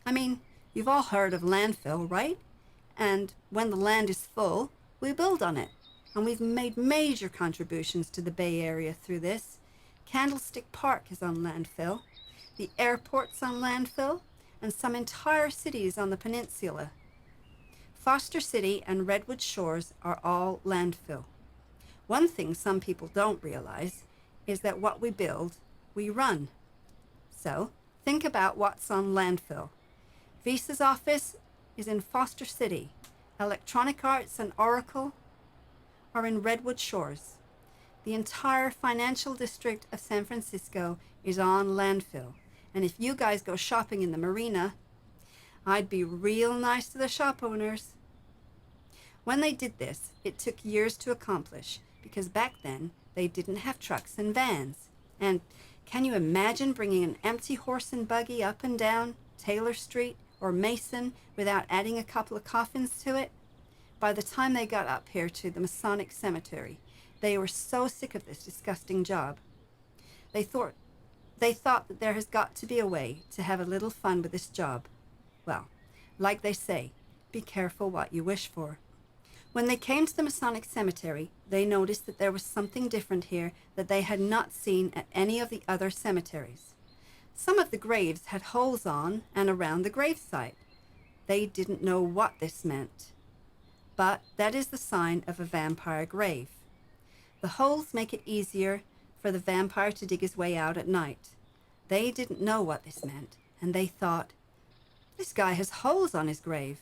I mean, you've all heard of landfill, right? And when the land is full, we build on it. And we've made major contributions to the Bay Area through this. Candlestick Park is on landfill, the airport's on landfill, and some entire cities on the peninsula. Foster City and Redwood Shores are all landfill. One thing some people don't realize is that what we build, we run. So think about what's on landfill. Visa's office is in Foster City. Electronic Arts and Oracle are in Redwood Shores. The entire financial district of San Francisco is on landfill. And if you guys go shopping in the marina, I'd be real nice to the shop owners. When they did this, it took years to accomplish because back then they didn't have trucks and vans. And can you imagine bringing an empty horse and buggy up and down Taylor Street or Mason without adding a couple of coffins to it? By the time they got up here to the Masonic Cemetery, they were so sick of this disgusting job. They thought that there has got to be a way to have a little fun with this job. Well, like they say, be careful what you wish for. When they came to the Masonic Cemetery, they noticed that there was something different here that they had not seen at any of the other cemeteries. Some of the graves had holes on and around the gravesite. They didn't know what this meant. But that is the sign of a vampire grave. The holes make it easier for the vampire to dig his way out at night. They didn't know what this meant, and they thought, this guy has holes on his grave.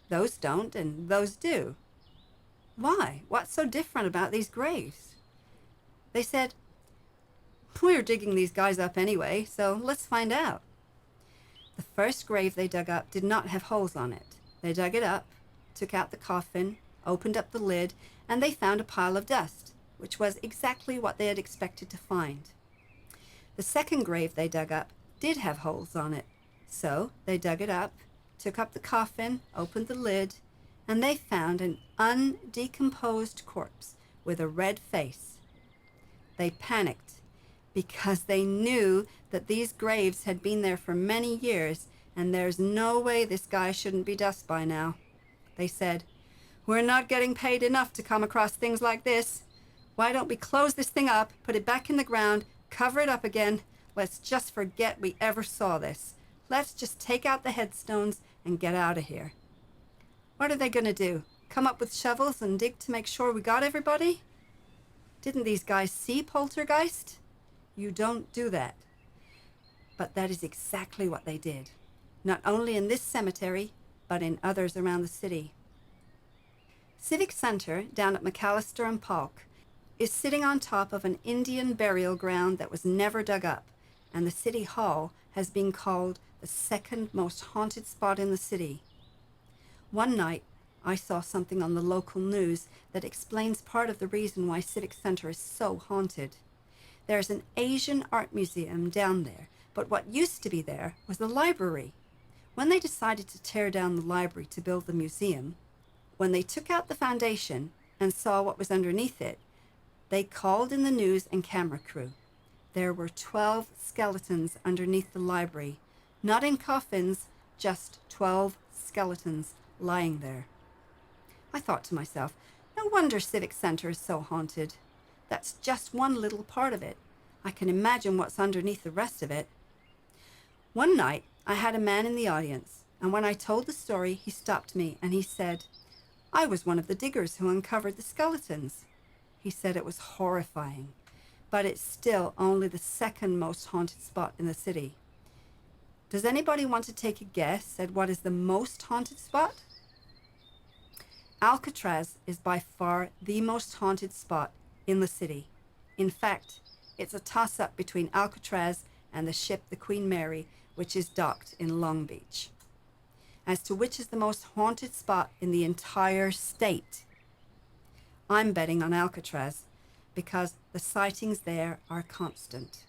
Those don't, and those do. Why? What's so different about these graves? They said, we're digging these guys up anyway, so let's find out. The first grave they dug up did not have holes on it. They dug it up, took out the coffin, opened up the lid, and they found a pile of dust, which was exactly what they had expected to find. The second grave they dug up did have holes on it, so they dug it up, took up the coffin, opened the lid, and they found an undecomposed corpse with a red face. They panicked because they knew that these graves had been there for many years, and there's no way this guy shouldn't be dust by now. They said, we're not getting paid enough to come across things like this. Why don't we close this thing up, put it back in the ground, cover it up again? Let's just forget we ever saw this. Let's just take out the headstones and get out of here. What are they going to do? Come up with shovels and dig to make sure we got everybody? Didn't these guys see poltergeist? You don't do that. But that is exactly what they did. Not only in this cemetery, but in others around the city. Civic Center down at McAllister and Polk is sitting on top of an Indian burial ground that was never dug up, and the City Hall has been called the second most haunted spot in the city. One night, I saw something on the local news that explains part of the reason why Civic Center is so haunted. There's an Asian art museum down there, but what used to be there was the library. When they decided to tear down the library to build the museum, when they took out the foundation and saw what was underneath it, they called in the news and camera crew. There were 12 skeletons underneath the library, not in coffins, just 12 skeletons lying there. I thought to myself, no wonder Civic Center is so haunted. That's just one little part of it. I can imagine what's underneath the rest of it. One night, I had a man in the audience, and when I told the story, he stopped me and he said, I was one of the diggers who uncovered the skeletons. He said it was horrifying, but it's still only the second most haunted spot in the city. Does anybody want to take a guess at what is the most haunted spot? Alcatraz is by far the most haunted spot in the city. In fact, it's a toss-up between Alcatraz and the ship the Queen Mary, which is docked in Long Beach, as to which is the most haunted spot in the entire state. I'm betting on Alcatraz because the sightings there are constant.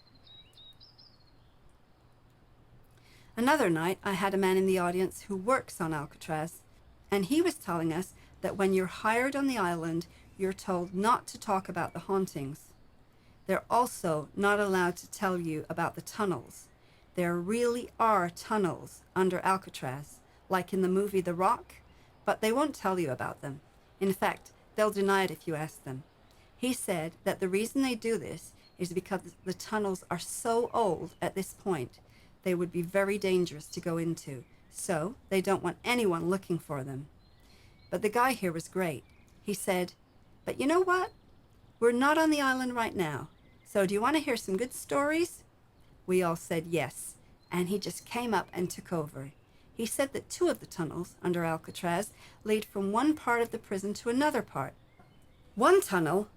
Another night, I had a man in the audience who works on Alcatraz, and he was telling us that when you're hired on the island, you're told not to talk about the hauntings. They're also not allowed to tell you about the tunnels. There really are tunnels under Alcatraz, like in the movie The Rock, but they won't tell you about them. In fact, they'll deny it if you ask them. He said that the reason they do this is because the tunnels are so old at this point, they would be very dangerous to go into, so they don't want anyone looking for them. But the guy here was great. He said, but you know what? We're not on the island right now, so do you want to hear some good stories? We all said yes, and he just came up and took over. He said that 2 of the tunnels under Alcatraz lead from one part of the prison to another part. One tunnel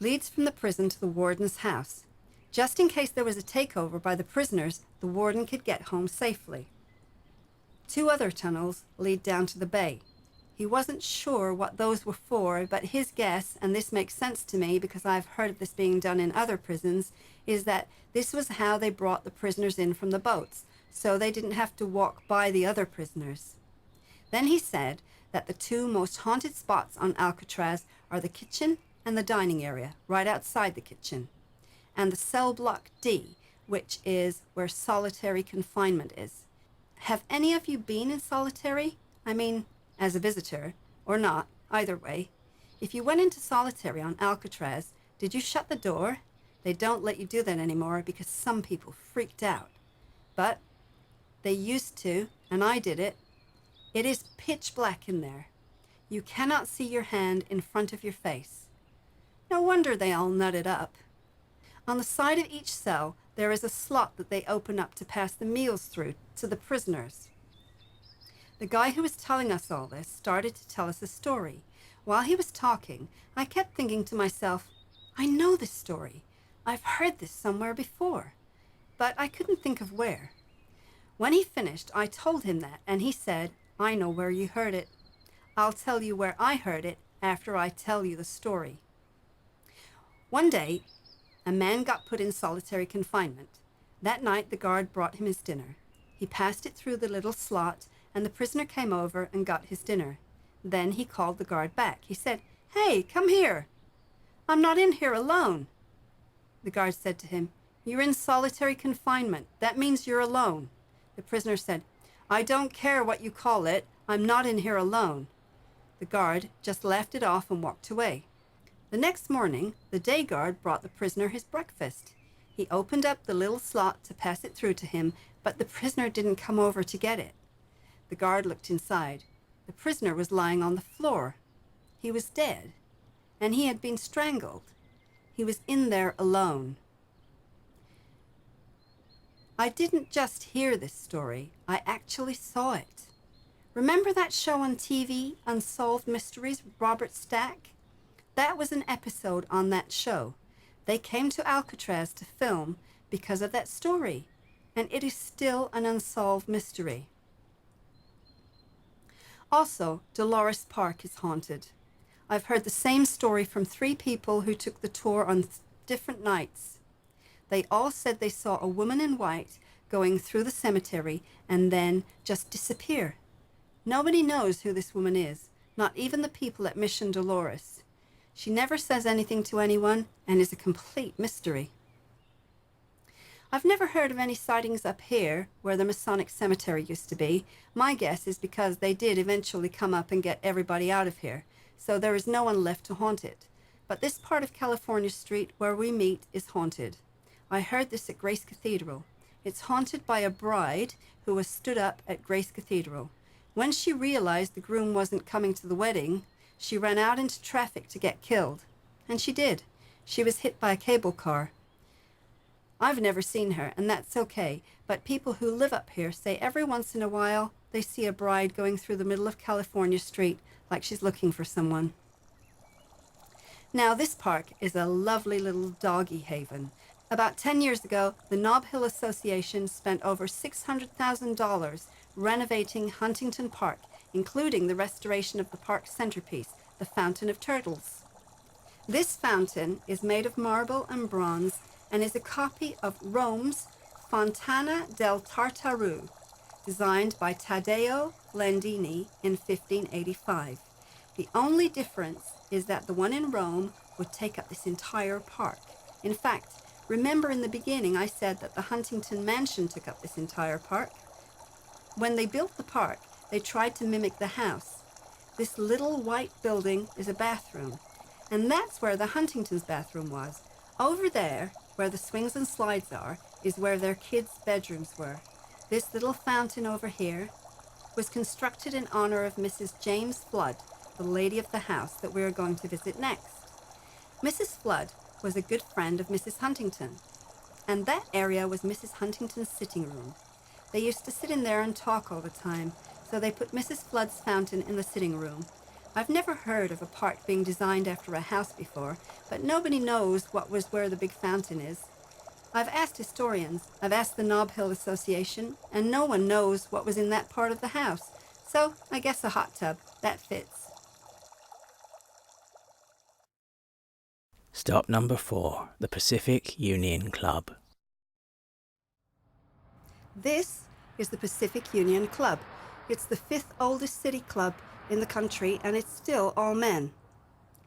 leads from the prison to the warden's house. Just in case there was a takeover by the prisoners, the warden could get home safely. 2 other tunnels lead down to the bay. He wasn't sure what those were for, but his guess, and this makes sense to me because I've heard of this being done in other prisons, is that this was how they brought the prisoners in from the boats, so they didn't have to walk by the other prisoners. Then he said that the two most haunted spots on Alcatraz are the kitchen and the dining area, right outside the kitchen, and the cell block D, which is where solitary confinement is. Have any of you been in solitary? I mean, as a visitor, or not, either way. If you went into solitary on Alcatraz, did you shut the door? They don't let you do that anymore because some people freaked out. But they used to, and I did it. It is pitch black in there. You cannot see your hand in front of your face. No wonder they all nutted up. On the side of each cell, there is a slot that they open up to pass the meals through to the prisoners. The guy who was telling us all this started to tell us a story. While he was talking, I kept thinking to myself, I know this story. I've heard this somewhere before. But I couldn't think of where. When he finished, I told him that, and he said, I know where you heard it. I'll tell you where I heard it after I tell you the story. One day, a man got put in solitary confinement. That night, the guard brought him his dinner. He passed it through the little slot, and the prisoner came over and got his dinner. Then he called the guard back. He said, Hey, come here. I'm not in here alone. The guard said to him, You're in solitary confinement. That means you're alone. The prisoner said, I don't care what you call it. I'm not in here alone. The guard just laughed it off and walked away. The next morning, the day guard brought the prisoner his breakfast. He opened up the little slot to pass it through to him, but the prisoner didn't come over to get it. The guard looked inside. The prisoner was lying on the floor. He was dead, and he had been strangled. He was in there alone. I didn't just hear this story, I actually saw it. Remember that show on TV, Unsolved Mysteries with Robert Stack? That was an episode on that show. They came to Alcatraz to film because of that story, and it is still an unsolved mystery. Also, Dolores Park is haunted. I've heard the same story from 3 people who took the tour on different nights. They all said they saw a woman in white going through the cemetery and then just disappear. Nobody knows who this woman is, not even the people at Mission Dolores. She never says anything to anyone and is a complete mystery. I've never heard of any sightings up here where the Masonic Cemetery used to be. My guess is because they did eventually come up and get everybody out of here, so there is no one left to haunt it. But this part of California Street where we meet is haunted. I heard this at Grace Cathedral. It's haunted by a bride who was stood up at Grace Cathedral. When she realized the groom wasn't coming to the wedding, she ran out into traffic to get killed. And she did. She was hit by a cable car. I've never seen her, and that's okay, but people who live up here say every once in a while they see a bride going through the middle of California Street like she's looking for someone. Now, this park is a lovely little doggy haven. About 10 years ago, the Nob Hill Association spent over $600,000 renovating Huntington Park, including the restoration of the park's centerpiece, the Fountain of Turtles. This fountain is made of marble and bronze and is a copy of Rome's Fontana del Tartaru, designed by Taddeo Landini in 1585. The only difference is that the one in Rome would take up this entire park. In fact, remember in the beginning I said that the Huntington Mansion took up this entire park? When they built the park, they tried to mimic the house. This little white building is a bathroom, and that's where the Huntington's bathroom was. Over there, where the swings and slides are, is where their kids' bedrooms were. This little fountain over here was constructed in honor of Mrs. James Flood, the lady of the house that we are going to visit next. Mrs. Flood was a good friend of Mrs. Huntington, and that area was Mrs. Huntington's sitting room. They used to sit in there and talk all the time, so they put Mrs. Flood's fountain in the sitting room. I've never heard of a park being designed after a house before, but nobody knows what was where the big fountain is. I've asked historians, I've asked the Nob Hill Association, and no one knows what was in that part of the house, So I guess a hot tub, that fits. Stop number 4, the Pacific Union Club. This is the Pacific Union Club. It's the 5th oldest city club in the country, and it's still all men.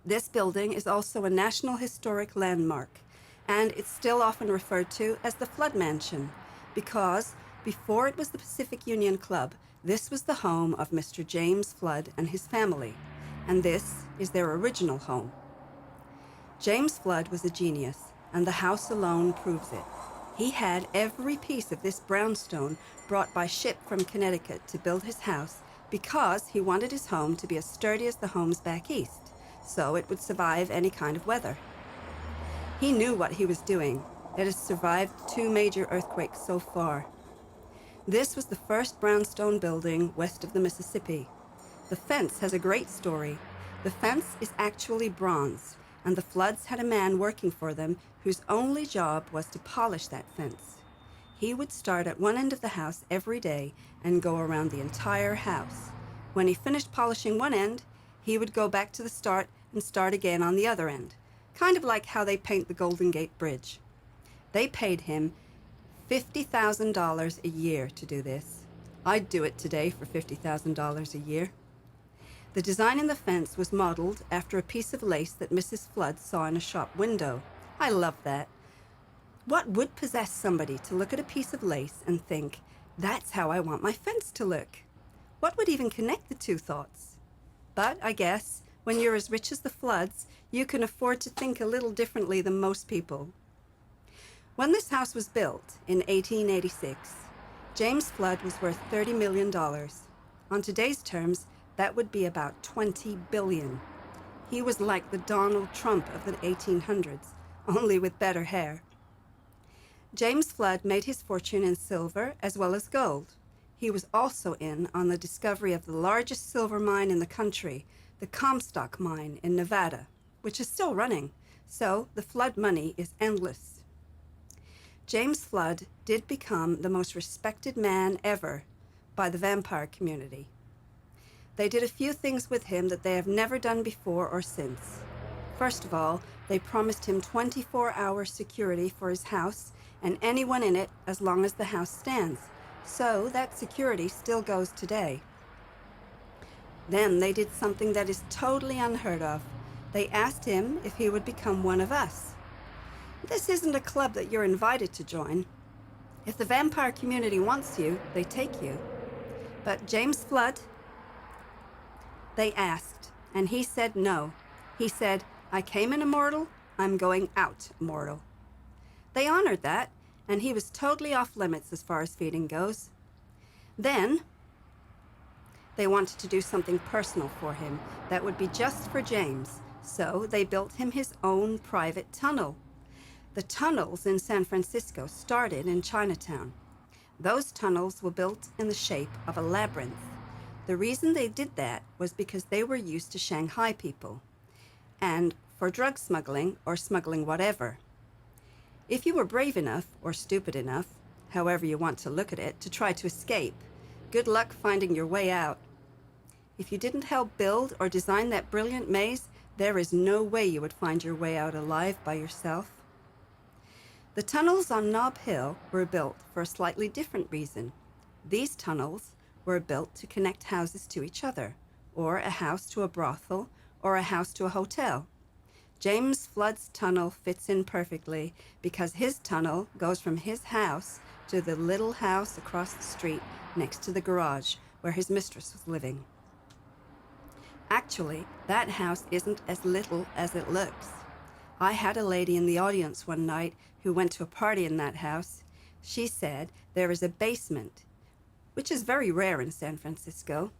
This building is also a National Historic Landmark, and it's still often referred to as the Flood Mansion, because before it was the Pacific Union Club, this was the home of Mr. James Flood and his family, and this is their original home. James Flood was a genius, and the house alone proves it. He had every piece of this brownstone brought by ship from Connecticut to build his house because he wanted his home to be as sturdy as the homes back east, so it would survive any kind of weather. He knew what he was doing. It has survived 2 major earthquakes so far. This was the first brownstone building west of the Mississippi. The fence has a great story. The fence is actually bronze, and the Floods had a man working for them whose only job was to polish that fence. He would start at one end of the house every day and go around the entire house. When he finished polishing one end, he would go back to the start and start again on the other end, kind of like how they paint the Golden Gate Bridge. They paid him $50,000 a year to do this. I'd do it today for $50,000 a year. The design in the fence was modeled after a piece of lace that Mrs. Flood saw in a shop window. I love that. What would possess somebody to look at a piece of lace and think, that's how I want my fence to look? What would even connect the two thoughts? But I guess when you're as rich as the Floods, you can afford to think a little differently than most people. When this house was built in 1886, James Flood was worth $30 million. On today's terms, that would be about $20 billion. He was like the Donald Trump of the 1800s, only with better hair. James Flood made his fortune in silver as well as gold. He was also in on the discovery of the largest silver mine in the country, the Comstock mine in Nevada, which is still running, so the Flood money is endless. James Flood did become the most respected man ever by the vampire community. They did a few things with him that they have never done before or since. First of all, they promised him 24-hour security for his house and anyone in it as long as the house stands. So that security still goes today. Then they did something that is totally unheard of. They asked him if he would become one of us. This isn't a club that you're invited to join. If the vampire community wants you, they take you. But James Flood, they asked, and he said no. He said, I came in immortal, I'm going out immortal. They honored that, and he was totally off limits as far as feeding goes. Then, they wanted to do something personal for him that would be just for James, so they built him his own private tunnel. The tunnels in San Francisco started in Chinatown. Those tunnels were built in the shape of a labyrinth. The reason they did that was because they were used to Shanghai people, and for drug smuggling or smuggling whatever. If you were brave enough, or stupid enough, however you want to look at it, to try to escape, good luck finding your way out. If you didn't help build or design that brilliant maze, there is no way you would find your way out alive by yourself. The tunnels on Nob Hill were built for a slightly different reason. These tunnels were built to connect houses to each other, or a house to a brothel, or a house to a hotel. James Flood's tunnel fits in perfectly because his tunnel goes from his house to the little house across the street next to the garage where his mistress was living. Actually, that house isn't as little as it looks. I had a lady in the audience one night who went to a party in that house. She said there is a basement, which is very rare in San Francisco,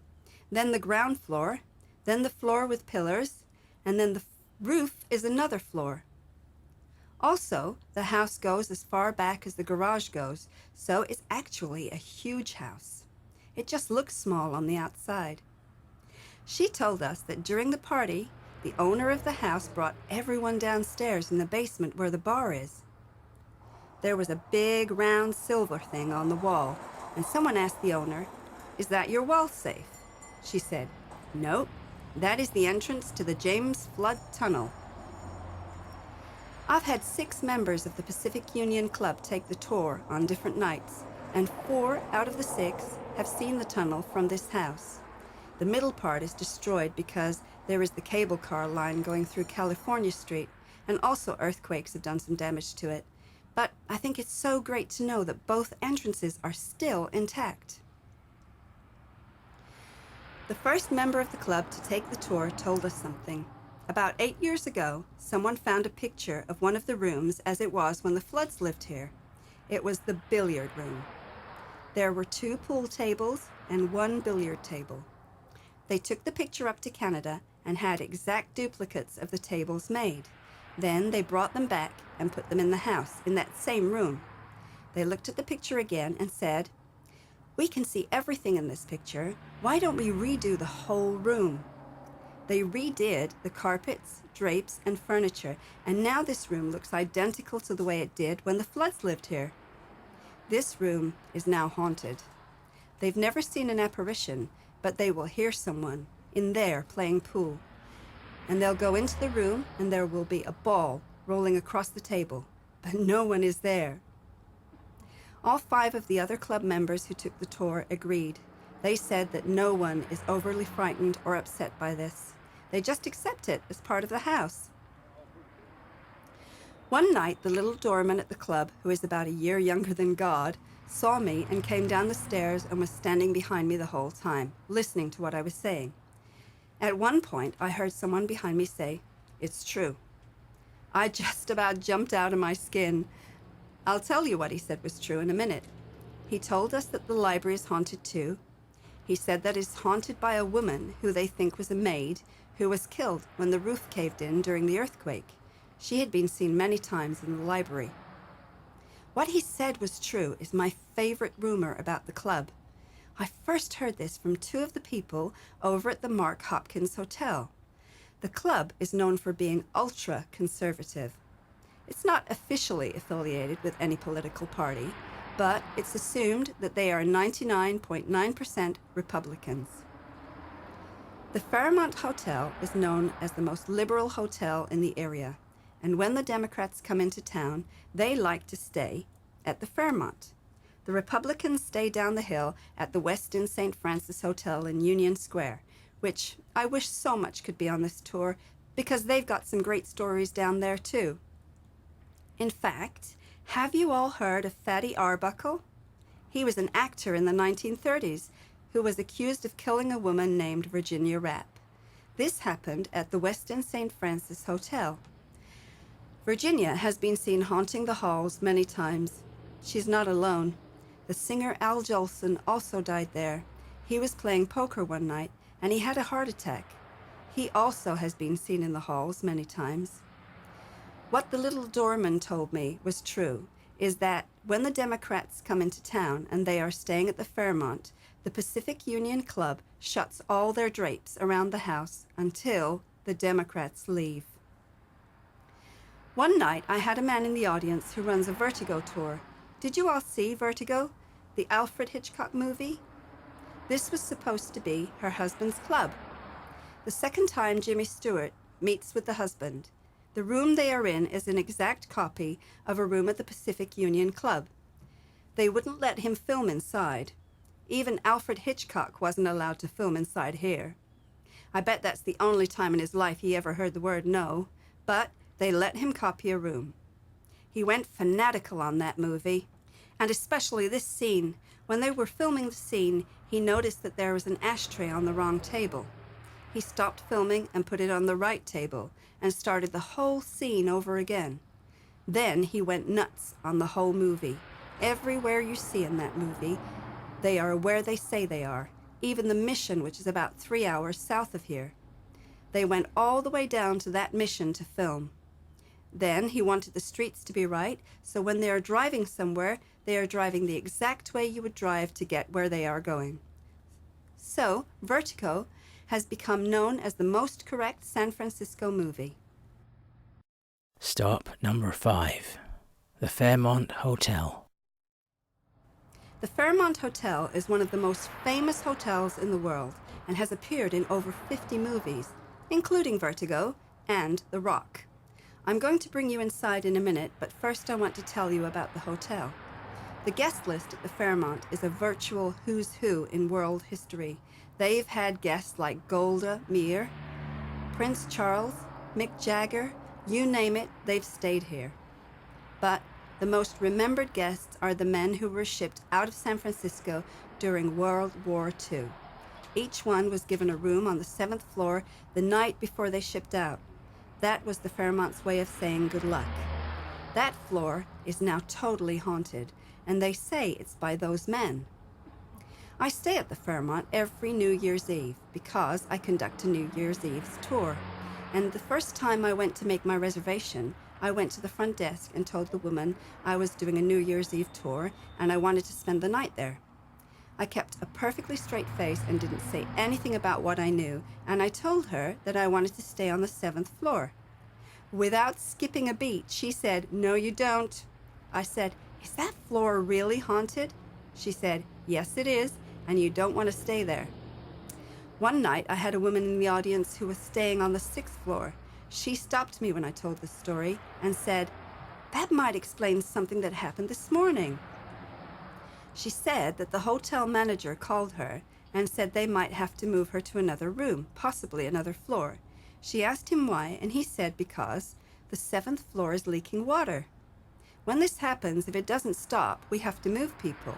then the ground floor, then the floor with pillars, and then the roof is another floor. Also, the house goes as far back as the garage goes, so it's actually a huge house. It just looks small on the outside. She told us that during the party, the owner of the house brought everyone downstairs in the basement where the bar is. There was a big round silver thing on the wall, and someone asked the owner, "Is that your wall safe?" she said. "Nope, that is the entrance to the James Flood Tunnel." I've had 6 members of the Pacific Union Club take the tour on different nights, and 4 out of the 6 have seen the tunnel from this house. The middle part is destroyed because there is the cable car line going through California Street, and also earthquakes have done some damage to it. But I think it's so great to know that both entrances are still intact. The first member of the club to take the tour told us something. About 8 years ago, someone found a picture of one of the rooms as it was when the floods lived here. It was the billiard room. There were 2 pool tables and 1 billiard table. They took the picture up to Canada and had exact duplicates of the tables made. Then they brought them back and put them in the house, in that same room. They looked at the picture again and said, "We can see everything in this picture. Why don't we redo the whole room?" They redid the carpets, drapes, and furniture, and now this room looks identical to the way it did when the floods lived here. This room is now haunted. They've never seen an apparition, but they will hear someone in there playing pool. And they'll go into the room and there will be a ball rolling across the table, but no one is there. All 5 of the other club members who took the tour agreed. They said that no one is overly frightened or upset by this. They just accept it as part of the house. One night, the little doorman at the club, who is about a year younger than God, saw me and came down the stairs and was standing behind me the whole time, listening to what I was saying. At one point, I heard someone behind me say, "It's true." I just about jumped out of my skin. I'll tell you what he said was true in a minute. He told us that the library is haunted too. He said that it's haunted by a woman who they think was a maid who was killed when the roof caved in during the earthquake. She had been seen many times in the library. What he said was true is my favorite rumor about the club. I first heard this from 2 of the people over at the Mark Hopkins Hotel. The club is known for being ultra-conservative. It's not officially affiliated with any political party, but it's assumed that they are 99.9% Republicans. The Fairmont Hotel is known as the most liberal hotel in the area, and when the Democrats come into town, they like to stay at the Fairmont. The Republicans stay down the hill at the Westin St. Francis Hotel in Union Square, which I wish so much could be on this tour because they've got some great stories down there too. In fact, have you all heard of Fatty Arbuckle? He was an actor in the 1930s who was accused of killing a woman named Virginia Rapp. This happened at the Westin St. Francis Hotel. Virginia has been seen haunting the halls many times. She's not alone. The singer Al Jolson also died there. He was playing poker one night and he had a heart attack. He also has been seen in the halls many times. What the little doorman told me was true, is that when the Democrats come into town and they are staying at the Fairmont, the Pacific Union Club shuts all their drapes around the house until the Democrats leave. One night, I had a man in the audience who runs a Vertigo tour. Did you all see Vertigo, the Alfred Hitchcock movie? This was supposed to be her husband's club. The second time Jimmy Stewart meets with the husband, the room they are in is an exact copy of a room at the Pacific Union Club. They wouldn't let him film inside. Even Alfred Hitchcock wasn't allowed to film inside here. I bet that's the only time in his life he ever heard the word no, but they let him copy a room. He went fanatical on that movie, and especially this scene. When they were filming the scene, he noticed that there was an ashtray on the wrong table. He stopped filming and put it on the right table and started the whole scene over again. Then he went nuts on the whole movie. Everywhere you see in that movie, they are where they say they are, even the Mission, which is about 3 hours south of here. They went all the way down to that Mission to film. Then he wanted the streets to be right, so when they are driving somewhere, they are driving the exact way you would drive to get where they are going. So, Vertigo has become known as the most correct San Francisco movie. Stop number 5. The Fairmont Hotel. The Fairmont Hotel is one of the most famous hotels in the world, and has appeared in over 50 movies, including Vertigo and The Rock. I'm going to bring you inside in a minute, but first I want to tell you about the hotel. The guest list at the Fairmont is a virtual who's who in world history. They've had guests like Golda Meir, Prince Charles, Mick Jagger, you name it, they've stayed here. But the most remembered guests are the men who were shipped out of San Francisco during World War II. Each one was given a room on the 7th floor the night before they shipped out. That was the Fairmont's way of saying good luck. That floor is now totally haunted, and they say it's by those men. I stay at the Fairmont every New Year's Eve because I conduct a New Year's Eve's tour. And the first time I went to make my reservation, I went to the front desk and told the woman I was doing a New Year's Eve tour and I wanted to spend the night there. I kept a perfectly straight face and didn't say anything about what I knew, and I told her that I wanted to stay on the 7th floor. Without skipping a beat, she said, "No, you don't." I said, "Is that floor really haunted?" She said, "Yes, it is, and you don't want to stay there." One night, I had a woman in the audience who was staying on the 6th floor. She stopped me when I told this story and said, "That might explain something that happened this morning." She said that the hotel manager called her and said they might have to move her to another room, possibly another floor. She asked him why, and he said because the 7th floor is leaking water. When this happens, if it doesn't stop, we have to move people.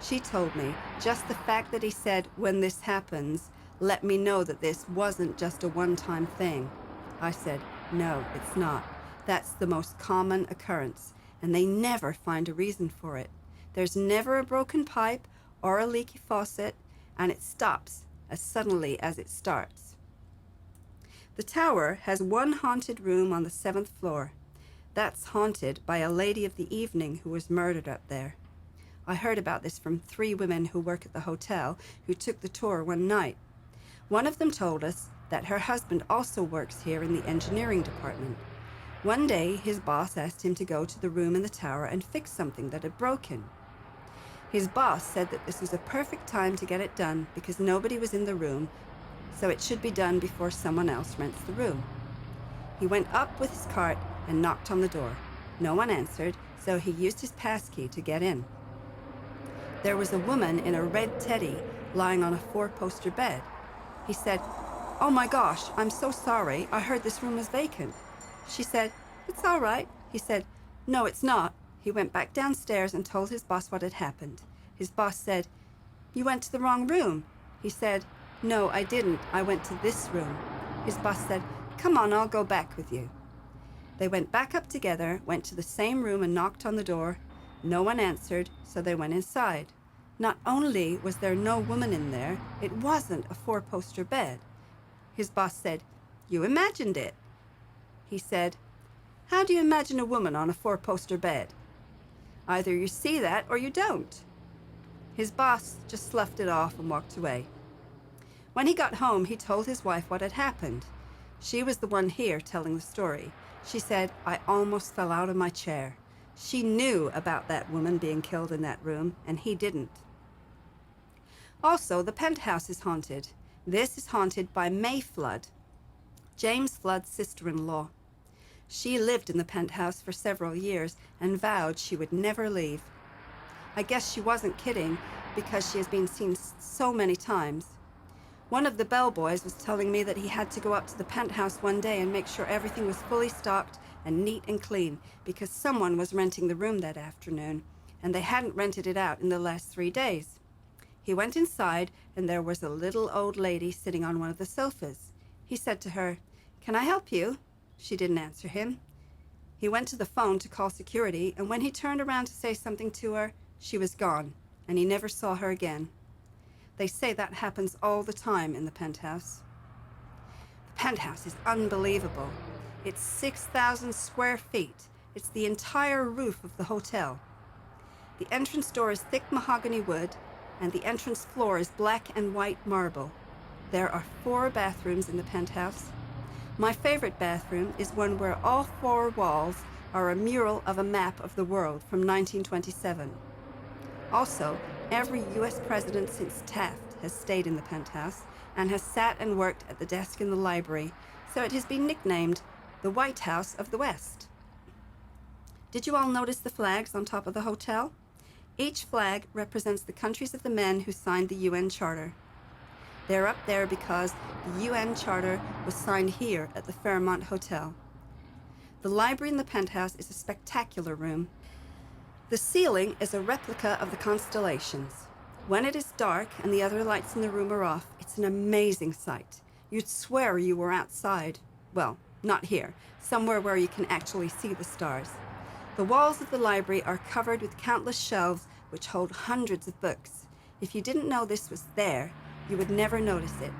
She told me just the fact that he said, "when this happens," let me know that this wasn't just a one-time thing. I said, "No, it's not. That's the most common occurrence, and they never find a reason for it. There's never a broken pipe or a leaky faucet, and it stops as suddenly as it starts." The tower has one haunted room on the 7th floor. That's haunted by a lady of the evening who was murdered up there. I heard about this from 3 women who work at the hotel who took the tour one night. One of them told us that her husband also works here in the engineering department. One day, his boss asked him to go to the room in the tower and fix something that had broken. His boss said that this was a perfect time to get it done because nobody was in the room, so it should be done before someone else rents the room. He went up with his cart and knocked on the door. No one answered, so he used his passkey to get in. There was a woman in a red teddy lying on a 4-poster bed. He said, "Oh my gosh, I'm so sorry. I heard this room was vacant." She said, "It's all right." He said, "No, it's not." He went back downstairs and told his boss what had happened. His boss said, "You went to the wrong room." He said, "No, I didn't. I went to this room." His boss said, "Come on, I'll go back with you." They went back up together, went to the same room and knocked on the door. No one answered, so they went inside. Not only was there no woman in there, it wasn't a 4-poster bed. His boss said, "You imagined it." He said, "How do you imagine a woman on a 4-poster bed? Either you see that or you don't." His boss just sloughed it off and walked away. When he got home, he told his wife what had happened. She was the one here telling the story. She said, "I almost fell out of my chair." She knew about that woman being killed in that room, and he didn't. Also, the penthouse is haunted. This is haunted by May Flood, James Flood's sister-in-law. She lived in the penthouse for several years and vowed she would never leave. I guess she wasn't kidding because she has been seen so many times. One of the bellboys was telling me that he had to go up to the penthouse one day and make sure everything was fully stocked and neat and clean because someone was renting the room that afternoon, and they hadn't rented it out in the last 3 days. He went inside, and there was a little old lady sitting on one of the sofas. He said to her, "Can I help you?" She didn't answer him. He went to the phone to call security, and when he turned around to say something to her, she was gone, and he never saw her again. They say that happens all the time in the penthouse. The penthouse is unbelievable. It's 6,000 square feet. It's the entire roof of the hotel. The entrance door is thick mahogany wood, and the entrance floor is black and white marble. There are 4 bathrooms in the penthouse. My favorite bathroom is one where all 4 walls are a mural of a map of the world from 1927. Also, every U.S. president since Taft has stayed in the penthouse and has sat and worked at the desk in the library, so it has been nicknamed the White House of the West. Did you all notice the flags on top of the hotel? Each flag represents the countries of the men who signed the UN Charter. They're up there because the UN Charter was signed here at the Fairmont Hotel. The library in the penthouse is a spectacular room. The ceiling is a replica of the constellations. When it is dark and the other lights in the room are off, it's an amazing sight. You'd swear you were outside. Well, not here, somewhere where you can actually see the stars. The walls of the library are covered with countless shelves which hold hundreds of books. If you didn't know this was there, you would never notice it.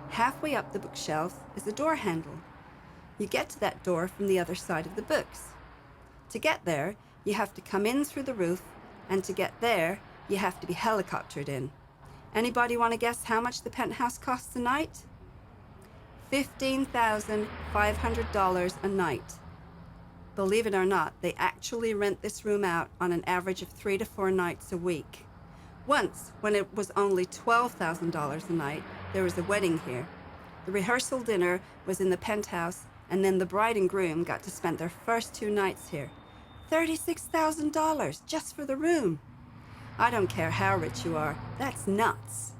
Halfway up the bookshelves is a door handle. You get to that door from the other side of the books. To get there, you have to come in through the roof, and to get there, you have to be helicoptered in. Anybody want to guess how much the penthouse costs a night? $15,500 a night. Believe it or not, they actually rent this room out on an average of 3 to 4 nights a week. Once, when it was only $12,000 a night, there was a wedding here. The rehearsal dinner was in the penthouse, and then the bride and groom got to spend their first 2 nights here. $36,000 just for the room. I don't care how rich you are, that's nuts.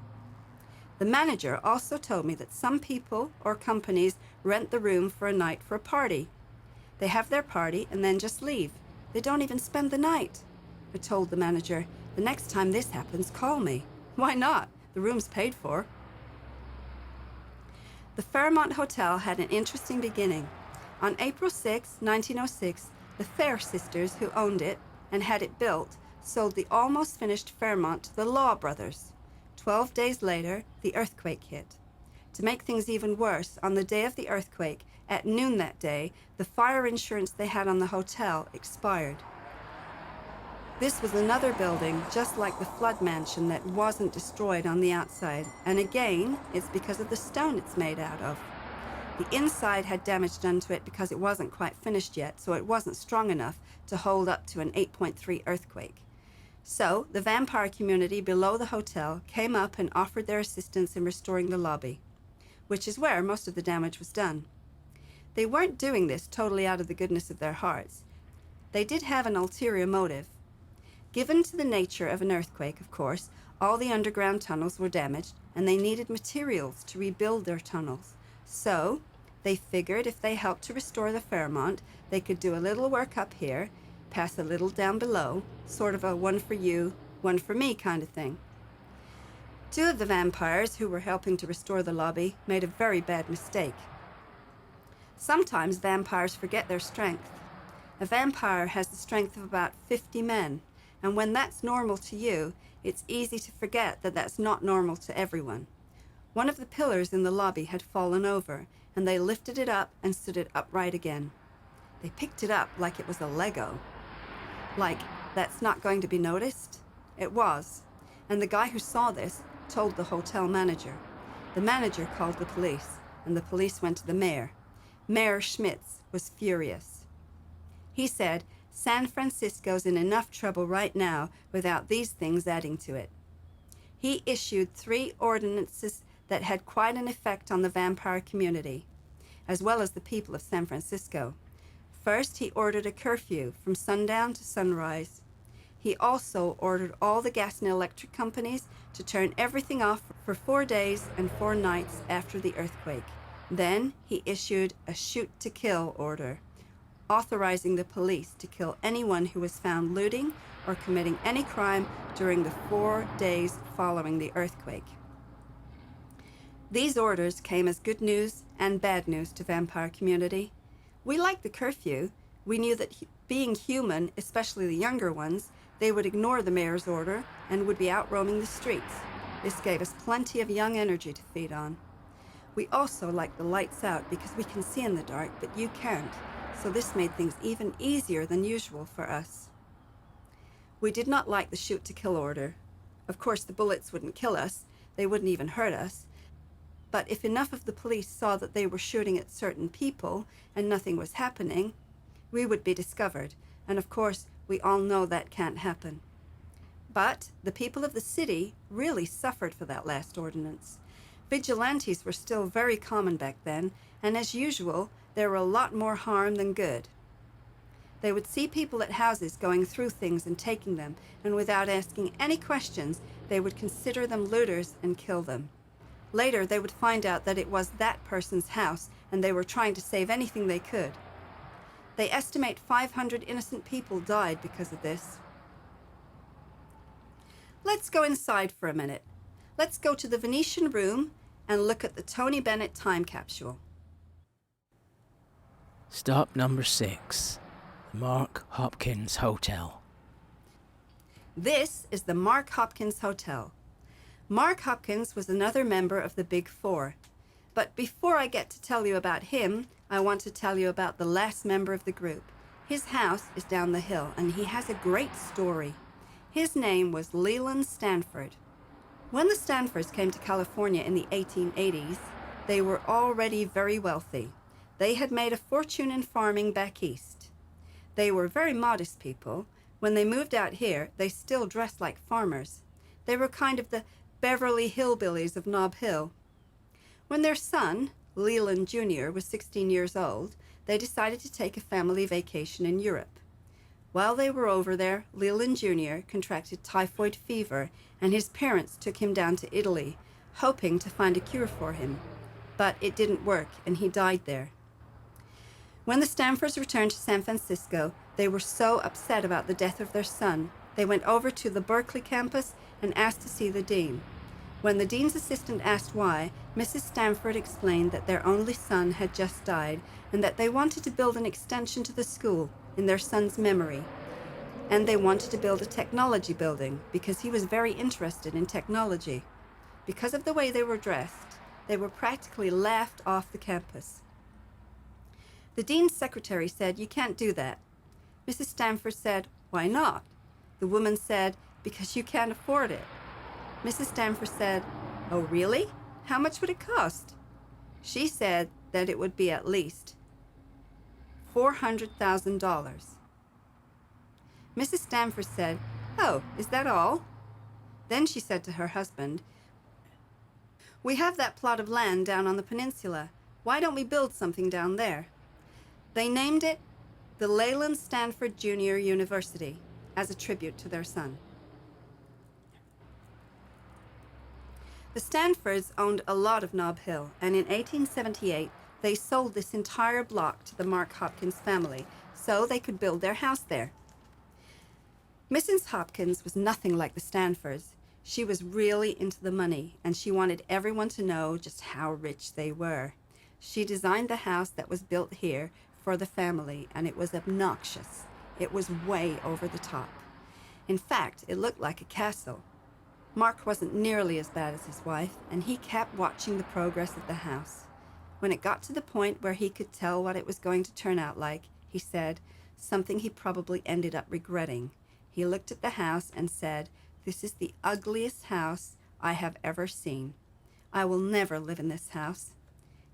The manager also told me that some people or companies rent the room for a night for a party. They have their party and then just leave. They don't even spend the night. I told the manager, the next time this happens, call me. Why not? The room's paid for. The Fairmont Hotel had an interesting beginning. On April 6, 1906, the Fair sisters who owned it and had it built sold the almost finished Fairmont to the Law brothers. 12 days later, the earthquake hit. To make things even worse, on the day of the earthquake, at noon that day, the fire insurance they had on the hotel expired. This was another building, just like the flood mansion, that wasn't destroyed on the outside. And again, it's because of the stone it's made out of. The inside had damage done to it because it wasn't quite finished yet, so it wasn't strong enough to hold up to an 8.3 earthquake. So the vampire community below the hotel came up and offered their assistance in restoring the lobby, which is where most of the damage was done. They weren't doing this totally out of the goodness of their hearts. They did have an ulterior motive. Given to the nature of an earthquake, of course, all the underground tunnels were damaged, and they needed materials to rebuild their tunnels. So they figured if they helped to restore the Fairmont, they could do a little work up here, pass a little down below, sort of a one for you, one for me kind of thing. 2 of the vampires who were helping to restore the lobby made a very bad mistake. Sometimes vampires forget their strength. A vampire has the strength of about 50 men, and when that's normal to you, it's easy to forget that that's not normal to everyone. One of the pillars in the lobby had fallen over, and they lifted it up and stood it upright again. They picked it up like it was a Lego. Like, that's not going to be noticed? It was. And the guy who saw this told the hotel manager. The manager called the police, and the police went to the mayor. Mayor Schmitz was furious. He said, San Francisco's in enough trouble right now without these things adding to it. He issued 3 ordinances that had quite an effect on the vampire community, as well as the people of San Francisco. First, he ordered a curfew from sundown to sunrise. He also ordered all the gas and electric companies to turn everything off for 4 days and 4 nights after the earthquake. Then he issued a shoot-to-kill order, authorizing the police to kill anyone who was found looting or committing any crime during the 4 days following the earthquake. These orders came as good news and bad news to vampire community. We liked the curfew. We knew that being human, especially the younger ones, they would ignore the mayor's order and would be out roaming the streets. This gave us plenty of young energy to feed on. We also liked the lights out because we can see in the dark, but you can't. So this made things even easier than usual for us. We did not like the shoot-to-kill order. Of course, the bullets wouldn't kill us. They wouldn't even hurt us. But if enough of the police saw that they were shooting at certain people and nothing was happening, we would be discovered. And of course, we all know that can't happen. But the people of the city really suffered for that last ordinance. Vigilantes were still very common back then, and as usual, there were a lot more harm than good. They would see people at houses going through things and taking them, and without asking any questions, they would consider them looters and kill them. Later, they would find out that it was that person's house, and they were trying to save anything they could. They estimate 500 innocent people died because of this. Let's go inside for a minute. Let's go to the Venetian room and look at the Tony Bennett time capsule. Stop number 6. The Mark Hopkins Hotel. This is the Mark Hopkins Hotel. Mark Hopkins was another member of the Big Four. But before I get to tell you about him, I want to tell you about the last member of the group. His house is down the hill, and he has a great story. His name was Leland Stanford. When the Stanfords came to California in the 1880s, they were already very wealthy. They had made a fortune in farming back east. They were very modest people. When they moved out here, they still dressed like farmers. They were kind of the Beverly Hillbillies of Nob Hill. When their son, Leland Jr., was 16 years old, they decided to take a family vacation in Europe. While they were over there, Leland Jr. contracted typhoid fever, and his parents took him down to Italy, hoping to find a cure for him. But it didn't work, and he died there. When the Stanfords returned to San Francisco, they were so upset about the death of their son, they went over to the Berkeley campus and asked to see the dean. When the dean's assistant asked why, Mrs. Stanford explained that their only son had just died and that they wanted to build an extension to the school in their son's memory. And they wanted to build a technology building because he was very interested in technology. Because of the way they were dressed, they were practically laughed off the campus. The dean's secretary said, "You can't do that." Mrs. Stanford said, "Why not?" The woman said, "Because you can't afford it." Mrs. Stanford said, "Oh, really? How much would it cost?" She said that it would be at least $400,000. Mrs. Stanford said, "Oh, is that all?" Then she said to her husband, "We have that plot of land down on the peninsula. Why don't we build something down there?" They named it the Leland Stanford Junior University as a tribute to their son. The Stanfords owned a lot of Nob Hill, and in 1878, they sold this entire block to the Mark Hopkins family so they could build their house there. Mrs. Hopkins was nothing like the Stanfords. She was really into the money, and she wanted everyone to know just how rich they were. She designed the house that was built here for the family, and it was obnoxious. It was way over the top. In fact, it looked like a castle. Mark wasn't nearly as bad as his wife, and he kept watching the progress of the house. When it got to the point where he could tell what it was going to turn out like, he said, something he probably ended up regretting. He looked at the house and said, "This is the ugliest house I have ever seen. I will never live in this house."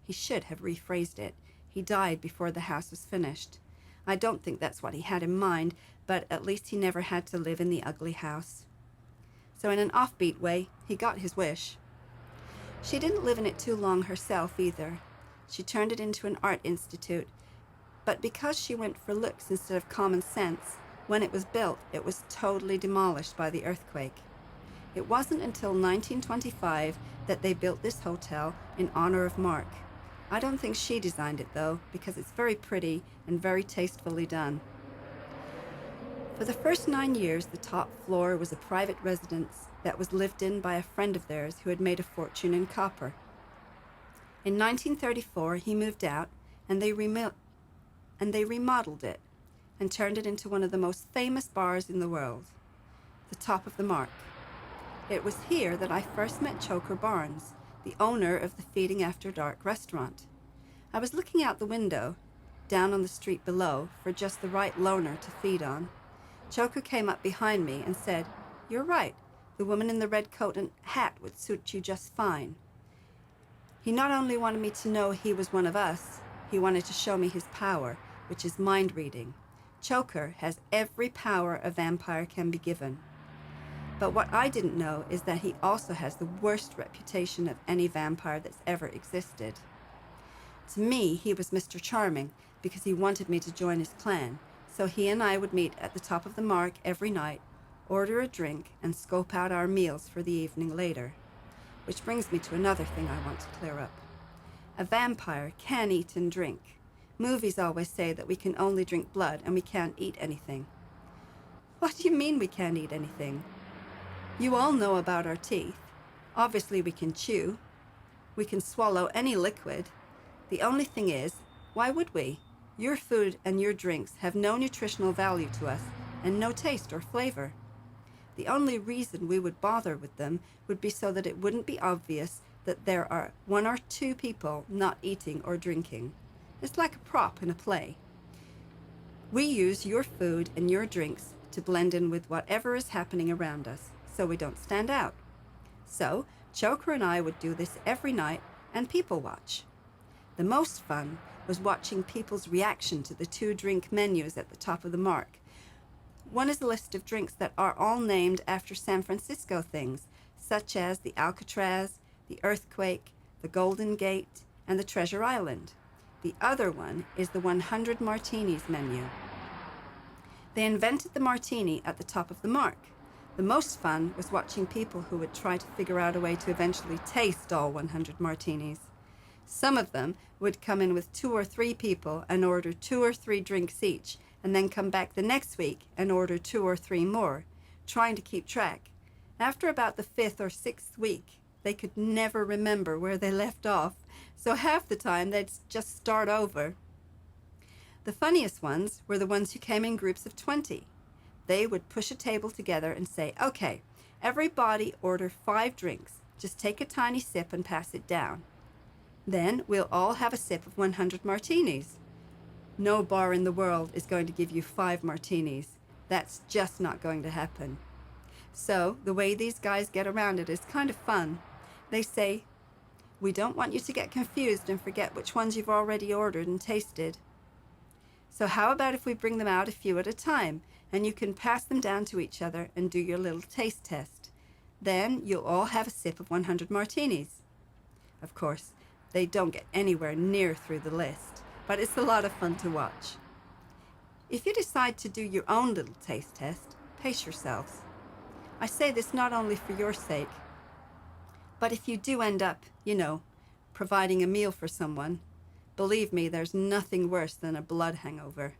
He should have rephrased it. He died before the house was finished. I don't think that's what he had in mind, but at least he never had to live in the ugly house. So in an offbeat way, he got his wish. She didn't live in it too long herself either. She turned it into an art institute. But because she went for looks instead of common sense, when it was built, it was totally demolished by the earthquake. It wasn't until 1925 that they built this hotel in honor of Mark. I don't think she designed it, though, because it's very pretty and very tastefully done. For the first 9 years, the top floor was a private residence that was lived in by a friend of theirs who had made a fortune in copper. In 1934, he moved out, and they remodeled it and turned it into one of the most famous bars in the world, the Top of the Mark. It was here that I first met Choker Barnes, the owner of the Feeding After Dark restaurant. I was looking out the window, down on the street below, for just the right loner to feed on. Choker came up behind me and said, "You're right. The woman in the red coat and hat would suit you just fine." He not only wanted me to know he was one of us, he wanted to show me his power, which is mind reading. Choker has every power a vampire can be given. But what I didn't know is that he also has the worst reputation of any vampire that's ever existed. To me, he was Mr. Charming because he wanted me to join his clan, so he and I would meet at the top of the mark every night, order a drink, and scope out our meals for the evening later. Which brings me to another thing I want to clear up. A vampire can eat and drink. Movies always say that we can only drink blood and we can't eat anything. What do you mean we can't eat anything? You all know about our teeth. Obviously we can chew. We can swallow any liquid. The only thing is, why would we? Your food and your drinks have no nutritional value to us and no taste or flavor. The only reason we would bother with them would be so that it wouldn't be obvious that there are 1 or 2 people not eating or drinking. It's like a prop in a play. We use your food and your drinks to blend in with whatever is happening around us, so we don't stand out. So, Choker and I would do this every night and people watch. The most fun was watching people's reaction to the 2 drink menus at the top of the mark. One is a list of drinks that are all named after San Francisco things, such as the Alcatraz, the Earthquake, the Golden Gate, and the Treasure Island. The other one is the 100 Martinis menu. They invented the martini at the top of the mark. The most fun was watching people who would try to figure out a way to eventually taste all 100 martinis. Some of them would come in with 2 or 3 people and order 2 or 3 drinks each, and then come back the next week and order 2 or 3 more, trying to keep track. After about the 5th or 6th week, they could never remember where they left off, so half the time they'd just start over. The funniest ones were the ones who came in groups of 20. They would push a table together and say, "Okay, everybody order 5 drinks. Just take a tiny sip and pass it down. Then we'll all have a sip of 100 martinis." No bar in the world is going to give you 5 martinis. That's just not going to happen. So the way these guys get around it is kind of fun. They say, "We don't want you to get confused and forget which ones you've already ordered and tasted. So how about if we bring them out a few at a time, and you can pass them down to each other and do your little taste test. Then you'll all have a sip of 100 martinis. Of course, they don't get anywhere near through the list, but it's a lot of fun to watch. If you decide to do your own little taste test, pace yourselves. I say this not only for your sake, but if you do end up, providing a meal for someone, believe me, there's nothing worse than a blood hangover.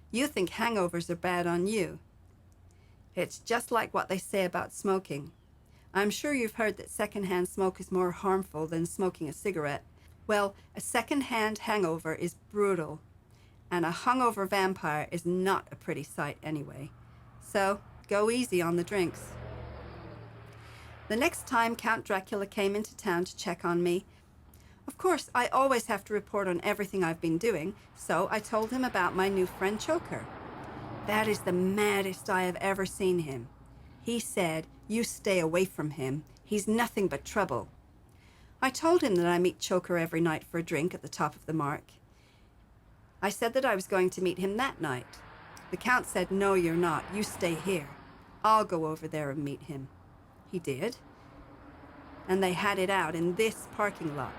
You think hangovers are bad on you. It's just like what they say about smoking. I'm sure you've heard that secondhand smoke is more harmful than smoking a cigarette. Well, a secondhand hangover is brutal, and a hungover vampire is not a pretty sight anyway. So, go easy on the drinks. The next time Count Dracula came into town to check on me, of course, I always have to report on everything I've been doing, so I told him about my new friend Choker. That is the maddest I have ever seen him. He said, "You stay away from him. He's nothing but trouble." I told him that I meet Choker every night for a drink at the top of the mark. I said that I was going to meet him that night. The Count said, "No, you're not. You stay here. I'll go over there and meet him." He did. And they had it out in this parking lot.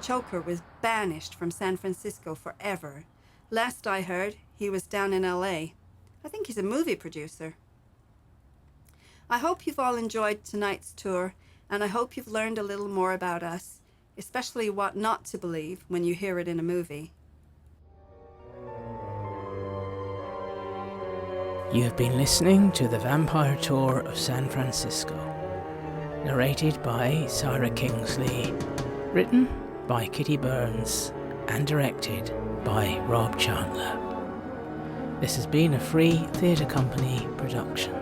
Choker was banished from San Francisco forever. Last I heard, he was down in LA. I think he's a movie producer. I hope you've all enjoyed tonight's tour, and I hope you've learned a little more about us, especially what not to believe when you hear it in a movie. You have been listening to The Vampire Tour of San Francisco, narrated by Syra Kingsley, written by Kitty Burns, and directed by Rob Chantler. This has been a Free Theatre Company production.